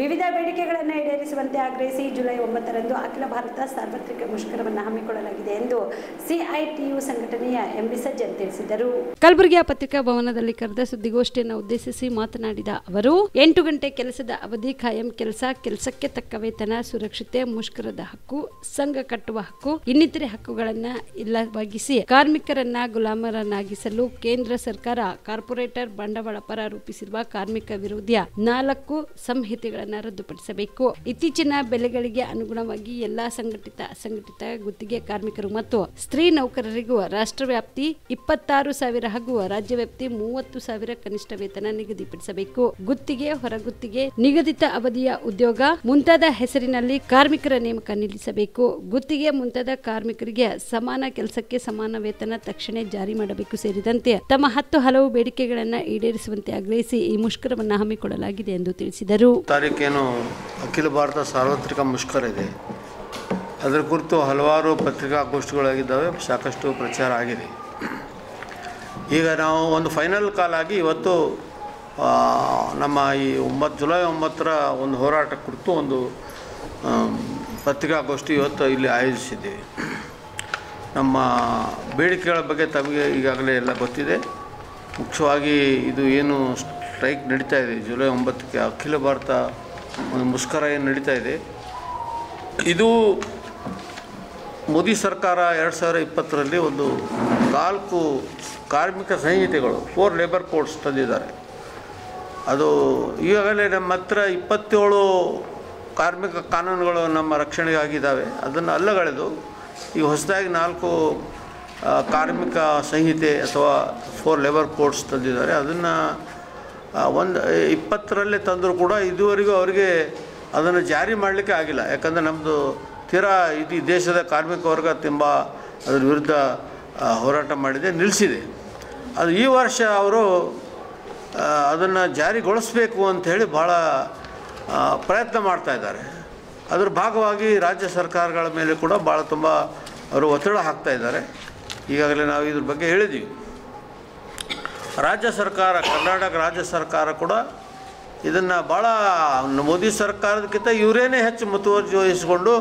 Speaker 3: ವಿವಿಧ ಬೇಡಿಕೆಗಳನ್ನು ಈಡೇರಿಸುವಂತೆ ಆಗ್ರಹಿಸಿ ಜುಲೈ 9ರಂದು ಅಖಿಲ ಭಾರತ ಸಾರ್ವತ್ರಿಕ ಮುಷ್ಕರವನ್ನು ಹಮ್ಮಿಕೊಳ್ಳಲಾಗಿದೆ ಎಂದು ಸಿಐಟಿಯು ಸಂಘಟನೆಯ ಎಂಬಿ ಸಜ್ಜನ್ ತಿಳಿಸಿದರು. ಕಲಬುರಗಿಯ ಪತ್ರಿಕಾ ಭವನದಲ್ಲಿ ಕರೆದ ಸುದ್ದಿಗೋಷ್ಠಿಯನ್ನು ಉದ್ದೇಶಿಸಿ ಮಾತನಾಡಿದ ಅವರು, 8 ಗಂಟೆ ಕೆಲಸದ ಅವಧಿ, ಕಾಯಂ ಕೆಲಸ, ಕೆಲಸಕ್ಕೆ ತಕ್ಕ ವೇತನ, ಸುರಕ್ಷತೆ, ಮುಷ್ಕರದ ಹಕ್ಕು, ಸಂಘ ಕಟ್ಟುವ ಹಕ್ಕು, ಇನ್ನಿತರೆ ಹಕ್ಕುಗಳನ್ನು ಇಲ್ಲವಾಗಿಸಿ ಕಾರ್ಮಿಕರನ್ನ ಗುಲಾಮರನ್ನಾಗಿಸಲು ಕೇಂದ್ರ ಸರ್ಕಾರ ಕಾರ್ಪೊರೇಟರ್ ಬಂಡವಾಳ ಪರ ರೂಪಿಸಿರುವ ಕಾರ್ಮಿಕ ವಿರೋಧಿಯ 4 ಸಂಹಿತೆಗಳನ್ನು ರದ್ದುಪಡಿಸಬೇಕು. ಇತ್ತೀಚಿನ ಬೆಲೆಗಳಿಗೆ ಅನುಗುಣವಾಗಿ ಎಲ್ಲಾ ಸಂಘಟಿತ, ಅಸಂಘಟಿತ, ಗುತ್ತಿಗೆ ಕಾರ್ಮಿಕರು ಮತ್ತು ಸ್ತ್ರೀ ನೌಕರರಿಗೂ ರಾಷ್ಟ್ರವ್ಯಾಪ್ತಿ 26,000 ಹಾಗೂ ರಾಜ್ಯವ್ಯಾಪ್ತಿ 30,000 ಕನಿಷ್ಠ ವೇತನ ನಿಗದಿಪಡಿಸಬೇಕು. ಗುತ್ತಿಗೆ, ಹೊರಗುತ್ತಿಗೆ, ನಿಗದಿತ ಅವಧಿಯ ಉದ್ಯೋಗ ಮುಂತಾದ ಹೆಸರಿನಲ್ಲಿ ಕಾರ್ಮಿಕರ ನೇಮಕ ನಿಲ್ಲಿಸಬೇಕು. ಗುತ್ತಿಗೆ ಮುಂತಾದ ಕಾರ್ಮಿಕರಿಗೆ ಸಮಾನ ಕೆಲಸಕ್ಕೆ ಸಮಾನ ವೇತನ ತಕ್ಷಣ ಜಾರಿ ಮಾಡಬೇಕು ಸೇರಿದಂತೆ ತಮ್ಮ 10 ಹಲವು ಬೇಡಿಕೆಗಳನ್ನು ಈಡೇರಿಸುವಂತೆ ಆಗ್ರಹಿಸಿ ಈ ಮುಷ್ಕರವನ್ನು ಹಮ್ಮಿಕೊಳ್ಳಲಾಗಿದೆ ಎಂದು ತಿಳಿಸಿದರು.
Speaker 6: ತಾರೀಕೇನು ಅಖಿಲ ಭಾರತ ಸಾರ್ವತ್ರಿಕ ಮುಷ್ಕರ ಇದೆ, ಅದರ ಕುರಿತು ಹಲವಾರು ಪತ್ರಿಕಾಗೋಷ್ಠಿಗಳಾಗಿದ್ದಾವೆ, ಸಾಕಷ್ಟು ಪ್ರಚಾರ ಆಗಿದೆ. ಈಗ ನಾವು ಒಂದು ಫೈನಲ್ ಕಾಲ್ ಆಗಿ ಇವತ್ತು ನಮ್ಮ ಈ ಜುಲೈ 9ರ ಒಂದು ಹೋರಾಟ ಕುರಿತು ಒಂದು ಪತ್ರಿಕಾಗೋಷ್ಠಿ ಇವತ್ತು ಇಲ್ಲಿ ಆಯೋಜಿಸಿದ್ದೇವೆ. ನಮ್ಮ ಬೇಡಿಕೆಗಳ ಬಗ್ಗೆ ತಮಗೆ ಈಗಾಗಲೇ ಎಲ್ಲ ಗೊತ್ತಿದೆ. ಮುಖ್ಯವಾಗಿ ಇದು ಏನು ಸ್ಟ್ರೈಕ್ ನಡೀತಾ ಇದೆ, ಜುಲೈ 9ಕ್ಕೆ ಅಖಿಲ ಭಾರತ ಒಂದು ಮುಷ್ಕರ ಏನು ನಡೀತಾ ಇದೆ, ಇದು ಮೋದಿ ಸರ್ಕಾರ 2020ರಲ್ಲಿ ಒಂದು 4 ಕಾರ್ಮಿಕ ಸಂಹಿತೆಗಳು 4 ಲೇಬರ್ ಕೋಡ್ಸ್ ತಂದಿದ್ದಾರೆ. ಅದು ಈಗಾಗಲೇ ನಮ್ಮ ಹತ್ರ 27 ಕಾರ್ಮಿಕ ಕಾನೂನುಗಳು ನಮ್ಮ ರಕ್ಷಣೆಗಾಗಿದ್ದಾವೆ. ಅದನ್ನು ಅಲ್ಲಗಳೆದು ಈಗ ಹೊಸದಾಗಿ 4 ಕಾರ್ಮಿಕ ಸಂಹಿತೆ ಅಥವಾ 4 ಲೇಬರ್ ಕೋಡ್ಸ್ ತಂದಿದ್ದಾರೆ. ಅದನ್ನು 2020ರಲ್ಲೇ ತಂದರೂ ಕೂಡ ಇದುವರೆಗೂ ಅವರಿಗೆ ಅದನ್ನು ಜಾರಿ ಮಾಡಲಿಕ್ಕೆ ಆಗಿಲ್ಲ. ಯಾಕಂದರೆ ನಮ್ಮದು ತೀರಾ ಇಡೀ ದೇಶದ ಕಾರ್ಮಿಕ ವರ್ಗ ತುಂಬ ಅದರ ವಿರುದ್ಧ ಹೋರಾಟ ಮಾಡಿದೆ, ನಿಲ್ಲಿಸಿದೆ. ಅದು ಈ ವರ್ಷ ಅವರು ಅದನ್ನು ಜಾರಿಗೊಳಿಸಬೇಕು ಅಂಥೇಳಿ ಭಾಳ ಪ್ರಯತ್ನ ಮಾಡ್ತಾಯಿದ್ದಾರೆ. ಅದರ ಭಾಗವಾಗಿ ರಾಜ್ಯ ಸರ್ಕಾರಗಳ ಮೇಲೆ ಕೂಡ ಭಾಳ ತುಂಬ ಅವರು ಒತ್ತಡ ಹಾಕ್ತಾ ಇದ್ದಾರೆ. ಈಗಾಗಲೇ ನಾವು ಇದ್ರ ಬಗ್ಗೆ ಹೇಳಿದ್ದೀವಿ. ರಾಜ್ಯ ಸರ್ಕಾರ, ಕರ್ನಾಟಕ ರಾಜ್ಯ ಸರ್ಕಾರ ಕೂಡ ಇದನ್ನು ಭಾಳ ಮೋದಿ ಸರ್ಕಾರದಕ್ಕಿಂತ ಇವರೇನೇ ಹೆಚ್ಚು ಮುತುವರ್ಜಿ ವಹಿಸಿಕೊಂಡು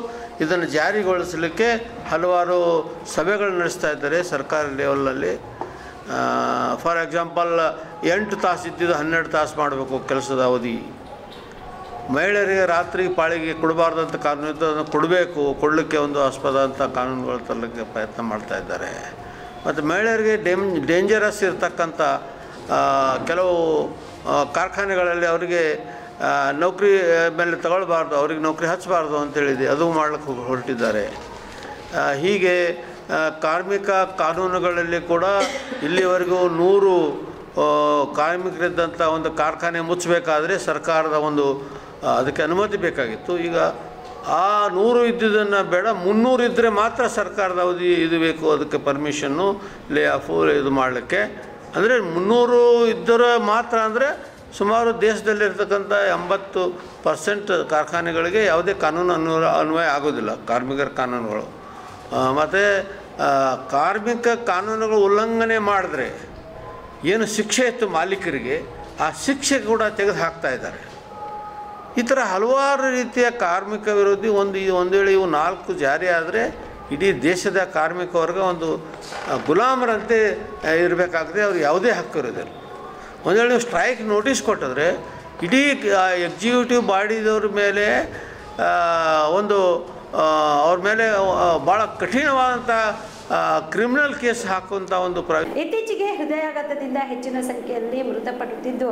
Speaker 6: ಇದನ್ನು ಜಾರಿಗೊಳಿಸಲಿಕ್ಕೆ ಹಲವಾರು ಸಭೆಗಳು ನಡೆಸ್ತಾ ಇದ್ದಾರೆ ಸರ್ಕಾರಿ ಲೆವೆಲಲ್ಲಿ. ಫಾರ್ ಎಕ್ಸಾಂಪಲ್ 8 ತಾಸು ಇದ್ದಿದ್ದು 12 ತಾಸು ಮಾಡಬೇಕು ಕೆಲಸದ ಅವಧಿ. ಮಹಿಳೆಯರಿಗೆ ರಾತ್ರಿ ಪಾಳಿಗೆ ಕೊಡಬಾರ್ದಂಥ ಕಾನೂನು ಇದ್ದು ಅದನ್ನು ಕೊಡಬೇಕು, ಕೊಡಲಿಕ್ಕೆ ಒಂದು ಆಸ್ಪದ ಅಂತ ಕಾನೂನುಗಳು ತರಲಿಕ್ಕೆ ಪ್ರಯತ್ನ ಮಾಡ್ತಾ ಇದ್ದಾರೆ. ಮತ್ತು ಮಹಿಳೆಯರಿಗೆ ಡೇಂಜರಸ್ ಇರತಕ್ಕಂಥ ಕೆಲವು ಕಾರ್ಖಾನೆಗಳಲ್ಲಿ ಅವರಿಗೆ ನೌಕರಿ ಮೇಲೆ ತಗೊಳ್ಬಾರ್ದು, ಅವ್ರಿಗೆ ನೌಕರಿ ಹಚ್ಚಬಾರ್ದು ಅಂತೇಳಿದೆ, ಅದು ಮಾಡಲಿಕ್ಕೆ ಹೊರಟಿದ್ದಾರೆ. ಹೀಗೆ ಕಾರ್ಮಿಕ ಕಾನೂನುಗಳಲ್ಲಿ ಕೂಡ ಇಲ್ಲಿವರೆಗೂ 100 ಕಾರ್ಮಿಕರಿದ್ದಂಥ ಒಂದು ಕಾರ್ಖಾನೆ ಮುಚ್ಚಬೇಕಾದ್ರೆ ಸರ್ಕಾರದ ಒಂದು ಅದಕ್ಕೆ ಅನುಮತಿ ಬೇಕಾಗಿತ್ತು. ಈಗ ಆ 100 ಇದ್ದುದನ್ನು ಬೇಡ, 300 ಇದ್ದರೆ ಮಾತ್ರ ಸರ್ಕಾರದ ಅವಧಿ ಇದು ಬೇಕು, ಅದಕ್ಕೆ ಪರ್ಮಿಷನ್ನು ಲೇ ಆಫು ಇದು ಮಾಡಲಿಕ್ಕೆ. ಅಂದರೆ 300 ಇದ್ದರೆ ಮಾತ್ರ ಅಂದರೆ ಸುಮಾರು ದೇಶದಲ್ಲಿರ್ತಕ್ಕಂಥ 80% ಕಾರ್ಖಾನೆಗಳಿಗೆ ಯಾವುದೇ ಕಾನೂನು ಅನ್ವಯ ಆಗೋದಿಲ್ಲ, ಕಾರ್ಮಿಕರ ಕಾನೂನುಗಳು. ಮತ್ತು ಕಾರ್ಮಿಕ ಕಾನೂನುಗಳು ಉಲ್ಲಂಘನೆ ಮಾಡಿದ್ರೆ ಏನು ಶಿಕ್ಷೆ ಇತ್ತು ಮಾಲೀಕರಿಗೆ, ಆ ಶಿಕ್ಷೆ ಕೂಡ ತೆಗೆದು ಹಾಕ್ತಾ ಇದ್ದಾರೆ. ಈ ಥರ ಹಲವಾರು ರೀತಿಯ ಕಾರ್ಮಿಕ ವಿರೋಧಿ ಒಂದು ವೇಳೆ ಇವು 4 ಜಾರಿ ಆದರೆ ಇಡೀ ದೇಶದ ಕಾರ್ಮಿಕ ವರ್ಗ ಒಂದು ಗುಲಾಮರಂತೆ ಇರಬೇಕಾಗಿದೆ, ಅವ್ರಿಗೆ ಯಾವುದೇ ಹಕ್ಕು ಇರೋದಿಲ್ಲ. ಒಂದು ವೇಳೆ ನೀವು ಸ್ಟ್ರೈಕ್ ನೋಟಿಸ್ ಕೊಟ್ಟಿದ್ರೆ ಇಡೀ ಎಕ್ಸಿಕ್ಯೂಟಿವ್ ಬಾಡಿದವ್ರ ಮೇಲೆ ಅವ್ರ ಮೇಲೆ ಭಾಳ ಕಠಿಣವಾದಂಥ ಕ್ರಿಮಿನಲ್ ಕೇಸ್ ಹಾಕುವಂಥ ಒಂದು
Speaker 3: ಇತ್ತೀಚೆಗೆ ಹೃದಯಾಘಾತದಿಂದ ಹೆಚ್ಚಿನ ಸಂಖ್ಯೆಯಲ್ಲಿ ಮೃತಪಡುತ್ತಿದ್ದು,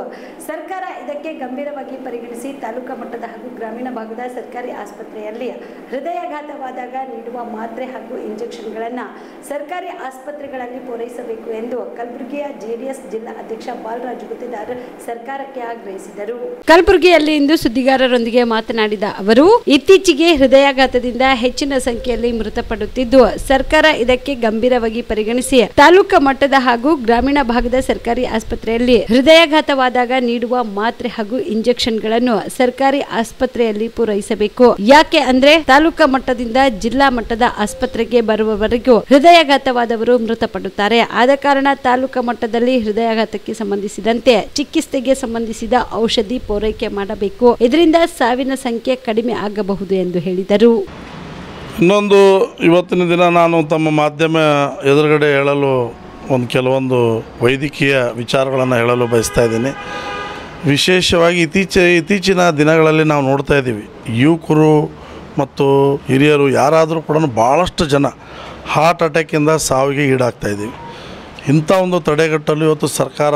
Speaker 3: ಸರ್ಕಾರ ಇದಕ್ಕೆ ಗಂಭೀರವಾಗಿ ಪರಿಗಣಿಸಿ ತಾಲೂಕಾ ಮಟ್ಟದ ಹಾಗೂ ಗ್ರಾಮೀಣ ಭಾಗದ ಸರ್ಕಾರಿ ಆಸ್ಪತ್ರೆಯಲ್ಲಿ ಹೃದಯಾಘಾತವಾದಾಗ ನೀಡುವ ಮಾತ್ರೆ ಹಾಗೂ ಇಂಜೆಕ್ಷನ್ಗಳನ್ನು ಸರ್ಕಾರಿ ಆಸ್ಪತ್ರೆಗಳಲ್ಲಿ ಪೂರೈಸಬೇಕು ಎಂದು ಕಲಬುರಗಿಯ ಜೆಡಿಎಸ್ ಜಿಲ್ಲಾ ಅಧ್ಯಕ್ಷ ಬಾಲರಾಜ್ ಗುತ್ತಿದಾರ್ ಸರ್ಕಾರಕ್ಕೆ ಆಗ್ರಹಿಸಿದರು. ಕಲಬುರಗಿಯಲ್ಲಿ ಇಂದು ಸುದ್ದಿಗಾರರೊಂದಿಗೆ ಮಾತನಾಡಿದ ಅವರು, ಇತ್ತೀಚೆಗೆ ಹೃದಯಾಘಾತದಿಂದ ಹೆಚ್ಚಿನ ಸಂಖ್ಯೆಯಲ್ಲಿ ಮೃತಪಡುತ್ತಿದ್ದು, ಸರ್ಕಾರ ಇದಕ್ಕೆ ಗಂಭೀರವಾಗಿ ಪರಿಗಣಿಸಿ ತಾಲೂಕಾ ಮಟ್ಟದ ಹಾಗೂ ಗ್ರಾಮೀಣ ಭಾಗದ ಸರ್ಕಾರಿ ಆಸ್ಪತ್ರೆಯಲ್ಲಿ ಹೃದಯಾಘಾತವಾದಾಗ ನೀಡುವ ಮಾತ್ರೆ ಹಾಗೂ ಇಂಜೆಕ್ಷನ್ಗಳನ್ನು ಸರ್ಕಾರಿ ಆಸ್ಪತ್ರೆಯಲ್ಲಿ ಪೂರೈಸಬೇಕು. ಯಾಕೆ ಅಂದ್ರೆ ತಾಲೂಕಾ ಮಟ್ಟದಿಂದ ಜಿಲ್ಲಾ ಮಟ್ಟದ ಆಸ್ಪತ್ರೆಗೆ ಬರುವವರೆಗೂ ಹೃದಯಾಘಾತವಾದವರು ಮೃತಪಡುತ್ತಾರೆ. ಆದ ಕಾರಣ ತಾಲೂಕಾ ಮಟ್ಟದಲ್ಲಿ ಹೃದಯಾಘಾತಕ್ಕೆ ಸಂಬಂಧಿಸಿದಂತೆ ಚಿಕಿತ್ಸೆಗೆ ಸಂಬಂಧಿಸಿದ ಔಷಧಿ ಪೂರೈಕೆ ಮಾಡಬೇಕು. ಇದರಿಂದ ಸಾವಿನ ಸಂಖ್ಯೆ ಕಡಿಮೆ ಆಗಬಹುದು ಎಂದು ಹೇಳಿದರು.
Speaker 7: ಇನ್ನೊಂದು ಇವತ್ತಿನ ದಿನ ನಾನು ತಮ್ಮ ಮಾಧ್ಯಮ ಎದುರುಗಡೆ ಹೇಳಲು ಕೆಲವೊಂದು ವೈದ್ಯಕೀಯ ವಿಚಾರಗಳನ್ನು ಹೇಳಲು ಬಯಸ್ತಾ ಇದ್ದೀನಿ. ವಿಶೇಷವಾಗಿ ಇತ್ತೀಚಿನ ದಿನಗಳಲ್ಲಿ ನಾವು ನೋಡ್ತಾ ಇದ್ದೀವಿ, ಯುವಕರು ಮತ್ತು ಹಿರಿಯರು ಯಾರಾದರೂ ಕೂಡ ಭಾಳಷ್ಟು ಜನ ಹಾರ್ಟ್ ಅಟ್ಯಾಕಿಂದ ಸಾವಿಗೆ ಈಡಾಗ್ತಾ ಇದ್ದೀವಿ. ಇಂಥ ಒಂದು ತಡೆಗಟ್ಟಲು ಇವತ್ತು ಸರ್ಕಾರ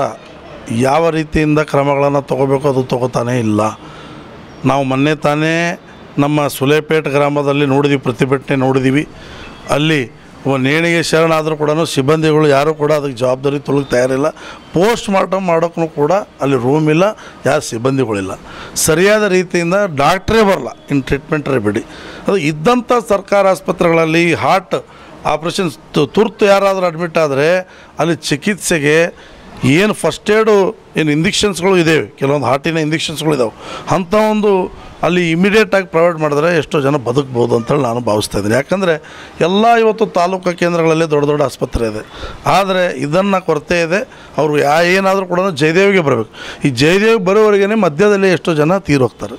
Speaker 7: ಯಾವ ರೀತಿಯಿಂದ ಕ್ರಮಗಳನ್ನು ತಗೋಬೇಕು ಅದು ತಗೋತಾನೇ ಇಲ್ಲ. ನಾವು ಮೊನ್ನೆ ತಾನೇ ನಮ್ಮ ಸುಲೇಪೇಟ್ ಗ್ರಾಮದಲ್ಲಿ ನೋಡಿದ್ದೀವಿ, ಪ್ರತಿಭಟನೆ ನೋಡಿದ್ದೀವಿ. ಅಲ್ಲಿ ನೇಣಿಗೆ ಶರಣಾದರೂ ಕೂಡ ಸಿಬ್ಬಂದಿಗಳು ಯಾರೂ ಕೂಡ ಅದಕ್ಕೆ ಜವಾಬ್ದಾರಿ ತೊಳಕ್ಕೆ ತಯಾರಿಲ್ಲ. ಪೋಸ್ಟ್ ಮಾರ್ಟಮ್ ಮಾಡೋಕ್ಕೂ ಕೂಡ ಅಲ್ಲಿ ರೂಮ್ ಇಲ್ಲ, ಯಾರು ಸಿಬ್ಬಂದಿಗಳಿಲ್ಲ. ಸರಿಯಾದ ರೀತಿಯಿಂದ ಡಾಕ್ಟ್ರೇ ಬರಲ್ಲ, ಇನ್ನು ಟ್ರೀಟ್ಮೆಂಟ್ರೇ ಬಿಡಿ. ಅದು ಇದ್ದಂಥ ಸರ್ಕಾರಿ ಆಸ್ಪತ್ರೆಗಳಲ್ಲಿ ಹಾರ್ಟ್ ಆಪ್ರೇಷನ್ ತುರ್ತು ಯಾರಾದರೂ ಅಡ್ಮಿಟ್ ಆದರೆ ಅಲ್ಲಿ ಚಿಕಿತ್ಸೆಗೆ ಏನು ಫಸ್ಟ್ ಏಡು ಏನು ಇಂಜೆಕ್ಷನ್ಸ್ಗಳು ಇದ್ದಾವೆ, ಕೆಲವೊಂದು ಹಾರ್ಟಿನ ಇಂಜೆಕ್ಷನ್ಸ್ಗಳು ಇದ್ದಾವೆ, ಅಂಥ ಒಂದು ಅಲ್ಲಿ ಇಮಿಡಿಯೇಟಾಗಿ ಪ್ರೊವೈಡ್ ಮಾಡಿದ್ರೆ ಎಷ್ಟೋ ಜನ ಬದುಕ್ಬೋದು ಅಂತೇಳಿ ನಾನು ಭಾವಿಸ್ತಾ ಇದ್ದೀನಿ. ಯಾಕಂದರೆ ಎಲ್ಲ ಇವತ್ತು ತಾಲೂಕು ಕೇಂದ್ರಗಳಲ್ಲಿ ದೊಡ್ಡ ದೊಡ್ಡ ಆಸ್ಪತ್ರೆ ಇದೆ, ಆದರೆ ಇದನ್ನು ಕೊರತೆ ಇದೆ. ಅವರು ಏನಾದರೂ ಕೂಡ ಜಯದೇವಿಗೆ ಬರಬೇಕು. ಈ ಜಯದೇವಿಗೆ ಬರೋವರೆಗೇ ಮಧ್ಯದಲ್ಲಿ ಎಷ್ಟೋ ಜನ ತೀರೋಗ್ತಾರೆ.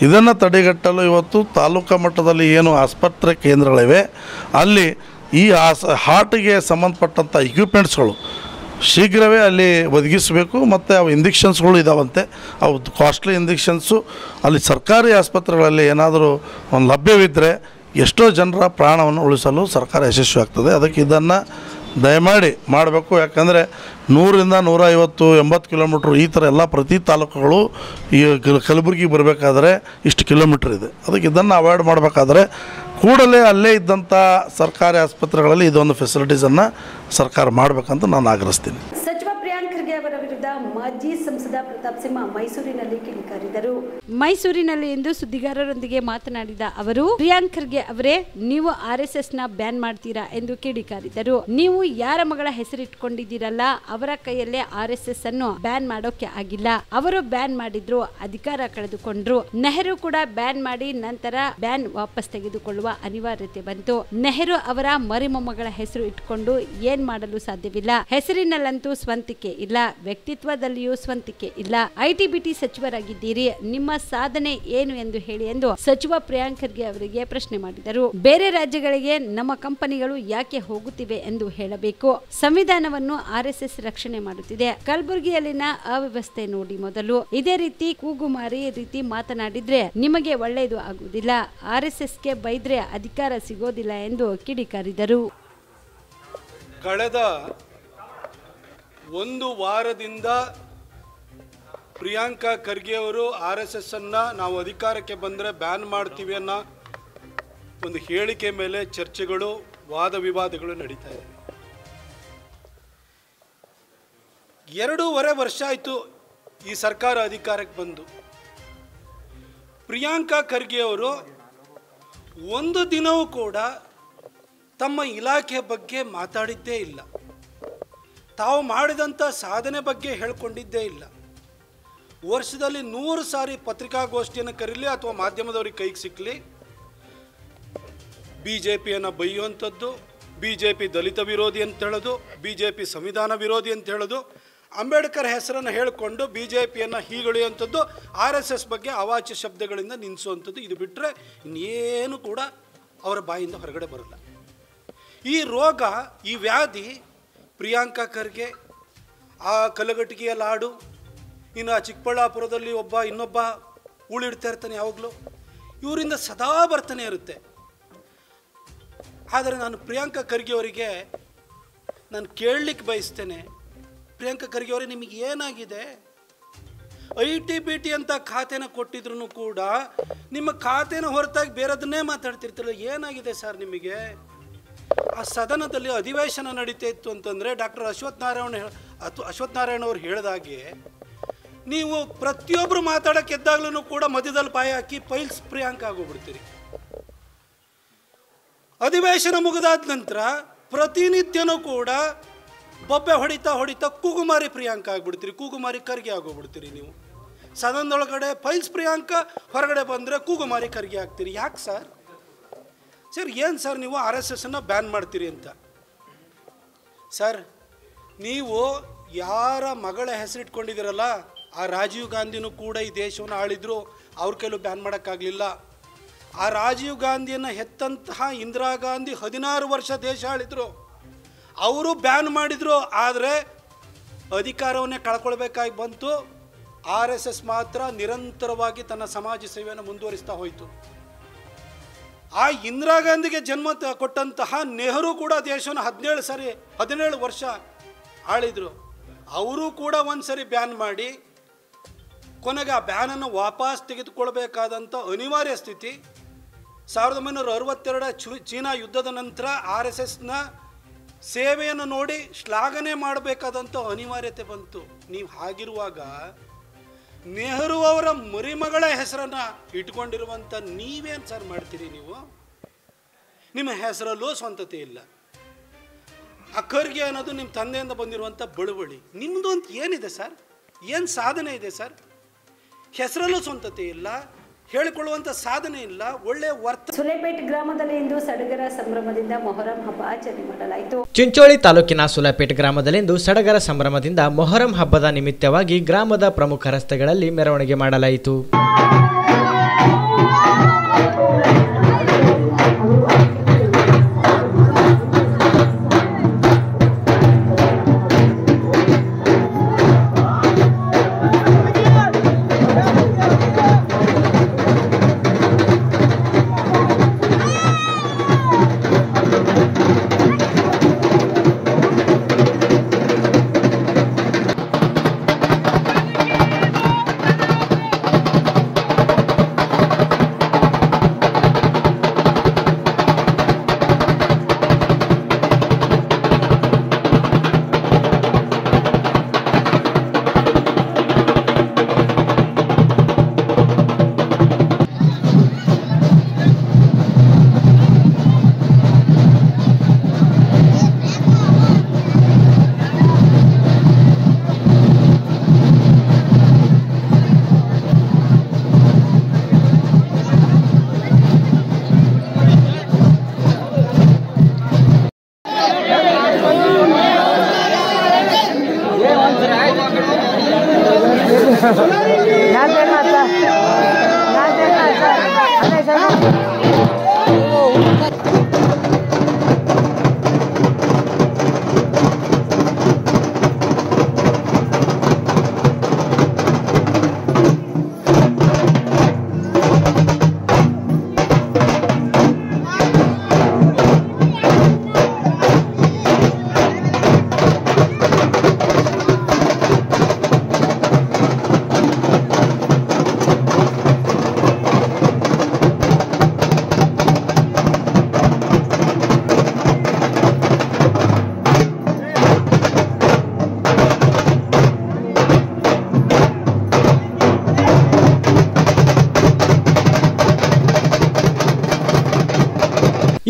Speaker 7: ಇದನ್ನು ತಡೆಗಟ್ಟಲು ಇವತ್ತು ತಾಲೂಕಾ ಮಟ್ಟದಲ್ಲಿ ಏನು ಆಸ್ಪತ್ರೆ ಕೇಂದ್ರಗಳಿವೆ ಅಲ್ಲಿ ಈ ಹಾರ್ಟಿಗೆ ಸಂಬಂಧಪಟ್ಟಂಥ ಇಕ್ವಿಪ್ಮೆಂಟ್ಸ್ಗಳು ಶೀಘ್ರವೇ ಅಲ್ಲಿ ಒದಗಿಸಬೇಕು. ಮತ್ತು ಅವು ಇಂಜೆಕ್ಷನ್ಸ್ಗಳು ಇದ್ದಾವಂತೆ, ಅವು ಕಾಸ್ಟ್ಲಿ ಇಂಜೆಕ್ಷನ್ಸು ಅಲ್ಲಿ ಸರ್ಕಾರಿ ಆಸ್ಪತ್ರೆಗಳಲ್ಲಿ ಏನಾದರೂ ಒಂದು ಲಭ್ಯವಿದ್ದರೆ ಎಷ್ಟೋ ಜನರ ಪ್ರಾಣವನ್ನು ಉಳಿಸಲು ಸರ್ಕಾರ ಯಶಸ್ವಿ ಆಗ್ತದೆ. ಅದಕ್ಕೆ ಇದನ್ನು ದಯಮಾಡಿ ಮಾಡಬೇಕು. ಯಾಕಂದರೆ 100ರಿಂದ 150, 80 ಕಿಲೋಮೀಟ್ರ್ ಈ ಥರ ಎಲ್ಲ ಪ್ರತಿ ತಾಲೂಕುಗಳು ಈ ಕಲಬುರಗಿ ಬರಬೇಕಾದ್ರೆ ಇಷ್ಟು ಕಿಲೋಮೀಟ್ರ್ ಇದೆ. ಅದಕ್ಕೆ ಇದನ್ನು ಅವಾಯ್ಡ್ ಮಾಡಬೇಕಾದ್ರೆ ಕೂಡಲೇ ಅಲ್ಲೇ ಇದ್ದಂಥ ಸರ್ಕಾರಿ ಆಸ್ಪತ್ರೆಗಳಲ್ಲಿ ಇದೊಂದು ಫೆಸಿಲಿಟೀಸನ್ನು ಸರ್ಕಾರ ಮಾಡಬೇಕಂತ ನಾನು ಆಗ್ರಹಿಸ್ತೀನಿ.
Speaker 3: ಸಚಿವ ಪ್ರಿಯಾಂಕ್ ಖರ್ಗೆ ಅವರ ವಿರುದ್ಧ ಮಾಜಿ ಸಂಸದ ಪ್ರತಾಪ್ ಸಿಂಹ ಮೈಸೂರಿನಲ್ಲಿ ಕಿಡಿಕಾರಿದರು. ಮೈಸೂರಿನಲ್ಲಿ ಇಂದು ಸುದ್ದಿಗಾರರೊಂದಿಗೆ ಮಾತನಾಡಿದ ಅವರು, ಪ್ರಿಯಾಂಕ್ ಖರ್ಗೆ ಅವರೇ, ನೀವು RSS ನ ಬ್ಯಾನ್ ಮಾಡ್ತೀರಾ ಎಂದು ಕಿಡಿಕಾರಿದರು. ನೀವು ಯಾರ ಮಗಳ ಹೆಸರಿಟ್ಕೊಂಡಿದ್ದೀರಲ್ಲ ಅವರ ಕೈಯಲ್ಲೇ RSS ಅನ್ನು ಬ್ಯಾನ್ ಮಾಡೋಕೆ ಆಗಿಲ್ಲ. ಅವರು ಬ್ಯಾನ್ ಮಾಡಿದ್ರು, ಅಧಿಕಾರ ಕಳೆದುಕೊಂಡ್ರು. ನೆಹರು ಕೂಡ ಬ್ಯಾನ್ ಮಾಡಿ ನಂತರ ಬ್ಯಾನ್ ವಾಪಸ್ ತೆಗೆದುಕೊಳ್ಳುವ ಅನಿವಾರ್ಯತೆ ಬಂತು. ನೆಹರು ಅವರ ಮರಿಮೊಮ್ಮಗಳ ಹೆಸರು ಇಟ್ಕೊಂಡು ಏನ್ ಮಾಡಲು ಸಾಧ್ಯವಿಲ್ಲ. ಹೆಸರಿನಲ್ಲಂತೂ ಸ್ವಂತಿಕೆ ಇಲ್ಲ, ವ್ಯಕ್ತಿತ್ವದಲ್ಲಿಯೂ ಸ್ವಂತಿಕೆ ನಂಬಿಕೆ ಇಲ್ಲ. ಐಟಿ-ಬಿಟಿ ಸಚಿವರಾಗಿದ್ದೀರಿ, ನಿಮ್ಮ ಸಾಧನೆ ಏನು ಎಂದು ಹೇಳಿ ಎಂದು ಸಚಿವ ಪ್ರಿಯಾಂಕ್ ಖರ್ಗೆ ಅವರಿಗೆ ಪ್ರಶ್ನೆ ಮಾಡಿದರು. ಬೇರೆ ರಾಜ್ಯಗಳಿಗೆ ನಮ್ಮ ಕಂಪನಿಗಳು ಯಾಕೆ ಹೋಗುತ್ತಿವೆ ಎಂದು ಹೇಳಬೇಕು. ಸಂವಿಧಾನವನ್ನು ಆರ್ಎಸ್ಎಸ್ ರಕ್ಷಣೆ ಮಾಡುತ್ತಿದೆ. ಕಲಬುರಗಿಯಲ್ಲಿನ ಅವ್ಯವಸ್ಥೆ ನೋಡಿ ಮೊದಲು. ಇದೇ ರೀತಿ ಕೂಗುಮಾರಿ ರೀತಿ ಮಾತನಾಡಿದ್ರೆ ನಿಮಗೆ ಒಳ್ಳೆಯದು ಆಗುವುದಿಲ್ಲ. ಆರ್ಎಸ್ಎಸ್ಗೆ ಬೈದ್ರೆ ಅಧಿಕಾರ ಸಿಗೋದಿಲ್ಲ ಎಂದು ಕಿಡಿಕಾರಿದರು.
Speaker 8: ಕಳೆದ ಒಂದು ವಾರದಿಂದ ಪ್ರಿಯಾಂಕಾ ಖರ್ಗೆ ಅವರು RSS ಅನ್ನು ನಾವು ಅಧಿಕಾರಕ್ಕೆ ಬಂದರೆ ಬ್ಯಾನ್ ಮಾಡ್ತೀವಿ ಅನ್ನೋ ಒಂದು ಹೇಳಿಕೆ ಮೇಲೆ ಚರ್ಚೆಗಳು, ವಾದ ವಿವಾದಗಳು ನಡೀತಾ ಇದೆ. 2.5 ವರ್ಷ ಆಯಿತು ಈ ಸರ್ಕಾರ ಅಧಿಕಾರಕ್ಕೆ ಬಂದು. ಪ್ರಿಯಾಂಕಾ ಖರ್ಗೆ ಅವರು ಒಂದು ದಿನವೂ ಕೂಡ ತಮ್ಮ ಇಲಾಖೆ ಬಗ್ಗೆ ಮಾತಾಡಿದ್ದೇ ಇಲ್ಲ. ತಾವು ಮಾಡಿದಂಥ ಸಾಧನೆ ಬಗ್ಗೆ ಹೇಳ್ಕೊಂಡಿದ್ದೇ ಇಲ್ಲ. ವರ್ಷದಲ್ಲಿ 100 ಸಾರಿ ಪತ್ರಿಕಾಗೋಷ್ಠಿಯನ್ನು ಕರೀಲಿ ಅಥವಾ ಮಾಧ್ಯಮದವ್ರಿಗೆ ಕೈಗೆ ಸಿಕ್ಕಲಿ, BJPಯನ್ನು ಬೈಯುವಂಥದ್ದು, BJP ದಲಿತ ವಿರೋಧಿ ಅಂತ ಹೇಳೋದು, BJP ಸಂವಿಧಾನ ವಿರೋಧಿ ಅಂತ ಹೇಳೋದು, ಅಂಬೇಡ್ಕರ್ ಹೆಸರನ್ನು ಹೇಳಿಕೊಂಡು BJPಯನ್ನು ಹೀಗಳೆಯುವಂಥದ್ದು, RSS ಬಗ್ಗೆ ಅವಾಚ್ಯ ಶಬ್ದಗಳಿಂದ ನಿಲ್ಲಿಸುವಂಥದ್ದು. ಇದು ಬಿಟ್ಟರೆ ಇನ್ನೇನು ಕೂಡ ಅವರ ಬಾಯಿಂದ ಹೊರಗಡೆ ಬರಲ್ಲ. ಈ ರೋಗ, ಈ ವ್ಯಾಧಿ ಪ್ರಿಯಾಂಕಾ ಖರ್ಗೆ, ಆ ಕಲಘಟಗಿಯ ಲಾಡು, ಇನ್ನು ಆ ಚಿಕ್ಕಬಳ್ಳಾಪುರದಲ್ಲಿ ಇನ್ನೊಬ್ಬ ಉಳಿಡ್ತಾ ಇರ್ತಾನೆ ಯಾವಾಗಲೂ, ಇವರಿಂದ ಸದಾ ಬರ್ತಾನೆ ಇರುತ್ತೆ. ಆದರೆ ನಾನು ಪ್ರಿಯಾಂಕಾ ಖರ್ಗೆ ಅವರಿಗೆ ನಾನು ಕೇಳಲಿಕ್ಕೆ ಬಯಸ್ತೇನೆ, ಪ್ರಿಯಾಂಕಾ ಖರ್ಗೆ ಅವರೇ ನಿಮಗೆ ಏನಾಗಿದೆ? ಐಟಿ-ಬಿಟಿ ಅಂತ ಖಾತೆನ ಕೊಟ್ಟಿದ್ರು ಕೂಡ ನಿಮ್ಮ ಖಾತೆನ ಹೊರತಾಗಿ ಬೇರೆದನ್ನೇ ಮಾತಾಡ್ತಿರ್ತಿರಲ್ಲ, ಏನಾಗಿದೆ ಸರ್ ನಿಮಗೆ? ಆ ಸದನದಲ್ಲಿ ಅಧಿವೇಶನ ನಡೀತಾ ಇತ್ತು ಅಂತಂದರೆ ಡಾಕ್ಟರ್ ಅಶ್ವಥ್ ನಾರಾಯಣ ಅವರು ಹೇಳಿದಾಗೆ ನೀವು ಪ್ರತಿಯೊಬ್ಬರು ಮಾತಾಡೋಕ್ಕೆ ಎದ್ದಾಗ್ಲೂ ಕೂಡ ಮಧ್ಯದಲ್ಲಿ ಬಾಯಿ ಹಾಕಿ ಪೈಲ್ಸ್ ಪ್ರಿಯಾಂಕಾ ಆಗೋಗ್ಬಿಡ್ತೀರಿ. ಅಧಿವೇಶನ ಮುಗಿದಾದ ನಂತರ ಪ್ರತಿನಿತ್ಯನೂ ಕೂಡ ಬೊಬ್ಬೆ ಹೊಡಿತಾ ಕೂಗುಮಾರಿ ಪ್ರಿಯಾಂಕಾ ಆಗ್ಬಿಡ್ತೀರಿ, ಕೂಗುಮಾರಿ ಖರ್ಗೆ ಆಗೋಗ್ಬಿಡ್ತೀರಿ. ನೀವು ಸದನದೊಳಗಡೆ ಪೈಲ್ಸ್ ಪ್ರಿಯಾಂಕಾ, ಹೊರಗಡೆ ಬಂದರೆ ಕೂಗುಮಾರಿ ಖರ್ಗೆ ಆಗ್ತೀರಿ. ಯಾಕೆ ಸರ್? ಸರ್ ಏನು ಸರ್ ನೀವು RSSನ್ನು ಬ್ಯಾನ್ ಮಾಡ್ತೀರಿ ಅಂತ? ಸರ್ ನೀವು ಯಾರ ಮಗಳ ಹೆಸರಿಟ್ಕೊಂಡಿದ್ದೀರಲ್ಲ, ಆ ರಾಜೀವ್ ಗಾಂಧಿನೂ ಕೂಡ ಈ ದೇಶವನ್ನು ಆಳಿದ್ರು, ಅವ್ರ ಕೈಲೂ ಬ್ಯಾನ್ ಮಾಡೋಕ್ಕಾಗಲಿಲ್ಲ. ಆ ರಾಜೀವ್ ಗಾಂಧಿಯನ್ನು ಹೆತ್ತಂತಹ ಇಂದಿರಾ ಗಾಂಧಿ 16 ವರ್ಷ ದೇಶ ಆಳಿದ್ರು, ಅವರು ಬ್ಯಾನ್ ಮಾಡಿದರು. ಆದರೆ ಅಧಿಕಾರವನ್ನೇ ಕಳ್ಕೊಳ್ಬೇಕಾಗಿ ಬಂತು. RSS ಮಾತ್ರ ನಿರಂತರವಾಗಿ ತನ್ನ ಸಮಾಜ ಸೇವೆಯನ್ನು ಮುಂದುವರಿಸ್ತಾ ಹೋಯಿತು. ಆ ಇಂದಿರಾ ಗಾಂಧಿಗೆ ಜನ್ಮ ಕೊಟ್ಟಂತಹ ನೆಹರು ಕೂಡ ದೇಶವನ್ನು 17 ವರ್ಷ ಆಳಿದರು. ಅವರು ಕೂಡ ಒಂದು ಸರಿ ಬ್ಯಾನ್ ಮಾಡಿ ಕೊನೆಗೆ ಆ ಬ್ಯಾನನ್ನು ವಾಪಸ್ ತೆಗೆದುಕೊಳ್ಬೇಕಾದಂಥ ಅನಿವಾರ್ಯ ಸ್ಥಿತಿ 1962 ಚೀನಾ ಯುದ್ಧದ ನಂತರ RSSನ ಸೇವೆಯನ್ನು ನೋಡಿ ಶ್ಲಾಘನೆ ಮಾಡಬೇಕಾದಂಥ ಅನಿವಾರ್ಯತೆ ಬಂತು. ನೀವು ಹಾಗಿರುವಾಗ ನೆಹರು ಅವರ ಮರಿಮಗಳ ಹೆಸರನ್ನು ಇಟ್ಕೊಂಡಿರುವಂಥ ನೀವೇನು ಸರ್ ಮಾಡ್ತೀರಿ? ನೀವು ನಿಮ್ಮ ಹೆಸರಲ್ಲೂ ಸ್ವಂತತೆ ಇಲ್ಲ. ಆ ಖರ್ಗೆ ಅನ್ನೋದು ನಿಮ್ಮ ತಂದೆಯಿಂದ ಬಂದಿರುವಂಥ ಬಳುವಳಿ. ನಿಮ್ಮದು ಅಂತ ಏನಿದೆ ಸರ್? ಏನು ಸಾಧನೆ ಇದೆ ಸರ್? ಹೆಸರಲ್ಲೂ ಸ್ವಂತತೆ ಇಲ್ಲ, ಹೇಳಿಕೊಳ್ಳುವಂಥ ಸಾಧನೆ ಇಲ್ಲ, ಒಳ್ಳೆಯ
Speaker 3: ಸುಲೇಪೇಟ್ ಗ್ರಾಮದಲ್ಲಿ ಇಂದು ಸಡಗರ ಸಂಭ್ರಮದಿಂದ ಮೊಹರಂ ಹಬ್ಬ ಆಚರಣೆ ಮಾಡಲಾಯಿತು.
Speaker 9: ಚಿಂಚೋಳಿ ತಾಲೂಕಿನ ಸುಲೇಪೇಟ್ ಗ್ರಾಮದಲ್ಲಿಂದು ಸಡಗರ ಸಂಭ್ರಮದಿಂದ ಮೊಹರಂ ಹಬ್ಬದ ನಿಮಿತ್ತವಾಗಿ ಗ್ರಾಮದ ಪ್ರಮುಖ ರಸ್ತೆಗಳಲ್ಲಿ ಮೆರವಣಿಗೆ ಮಾಡಲಾಯಿತು.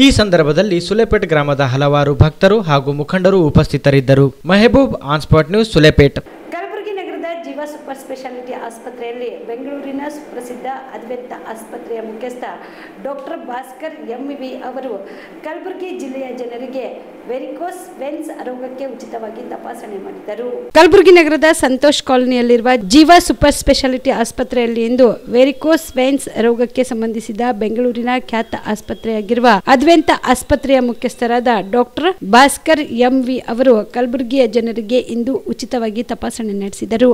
Speaker 9: ಈ ಸಂದರ್ಭದಲ್ಲಿ ಸುಲೇಪೇಟ್ ಗ್ರಾಮದ ಹಲವಾರು ಭಕ್ತರು ಹಾಗೂ ಮುಖಂಡರು ಉಪಸ್ಥಿತರಿದ್ದರು. Mehboob, on spot news, Sulepet.
Speaker 3: Kalaburagi ನಗರದ ಜೀವ ಸೂಪರ್ ಸ್ಪೆಷಾಲಿಟಿ ಆಸ್ಪತ್ರೆಯಲ್ಲಿ ಬೆಂಗಳೂರಿನ ಸುಪ್ರಸಿದ್ಧ ಅದ್ವೈತ ಆಸ್ಪತ್ರೆಯ ಮುಖ್ಯಸ್ಥ ಡಾಕ್ಟರ್ ಭಾಸ್ಕರ್ ಎಂವಿ ಅವರು ಕಲಬುರಗಿ ಜಿಲ್ಲೆಯ ಜನರಿಗೆ ವೆರಿಕೋಸ್ ವೆನ್ಸ್ ರೋಗಕ್ಕೆ ಉಚಿತವಾಗಿ ತಪಾಸಣೆ ಮಾಡಿದರು. ಕಲಬುರಗಿ ನಗರದ ಸಂತೋಷ್ ಕಾಲೋನಿಯಲ್ಲಿರುವ ಜೀವ ಸೂಪರ್ ಸ್ಪೆಷಾಲಿಟಿ ಆಸ್ಪತ್ರೆಯಲ್ಲಿ ಇಂದು ವೆರಿಕೋಸ್ ವೆನ್ಸ್ ರೋಗಕ್ಕೆ ಸಂಬಂಧಿಸಿದ ಬೆಂಗಳೂರಿನ ಖ್ಯಾತ ಆಸ್ಪತ್ರೆಯಾಗಿರುವ ಅದ್ವೈತ ಆಸ್ಪತ್ರೆಯ ಮುಖ್ಯಸ್ಥರಾದ ಡಾಕ್ಟರ್ ಭಾಸ್ಕರ್ ಎಂವಿ ಅವರು ಕಲಬುರಗಿಯ ಜನರಿಗೆ ಇಂದು ಉಚಿತವಾಗಿ ತಪಾಸಣೆ ನಡೆಸಿದರು.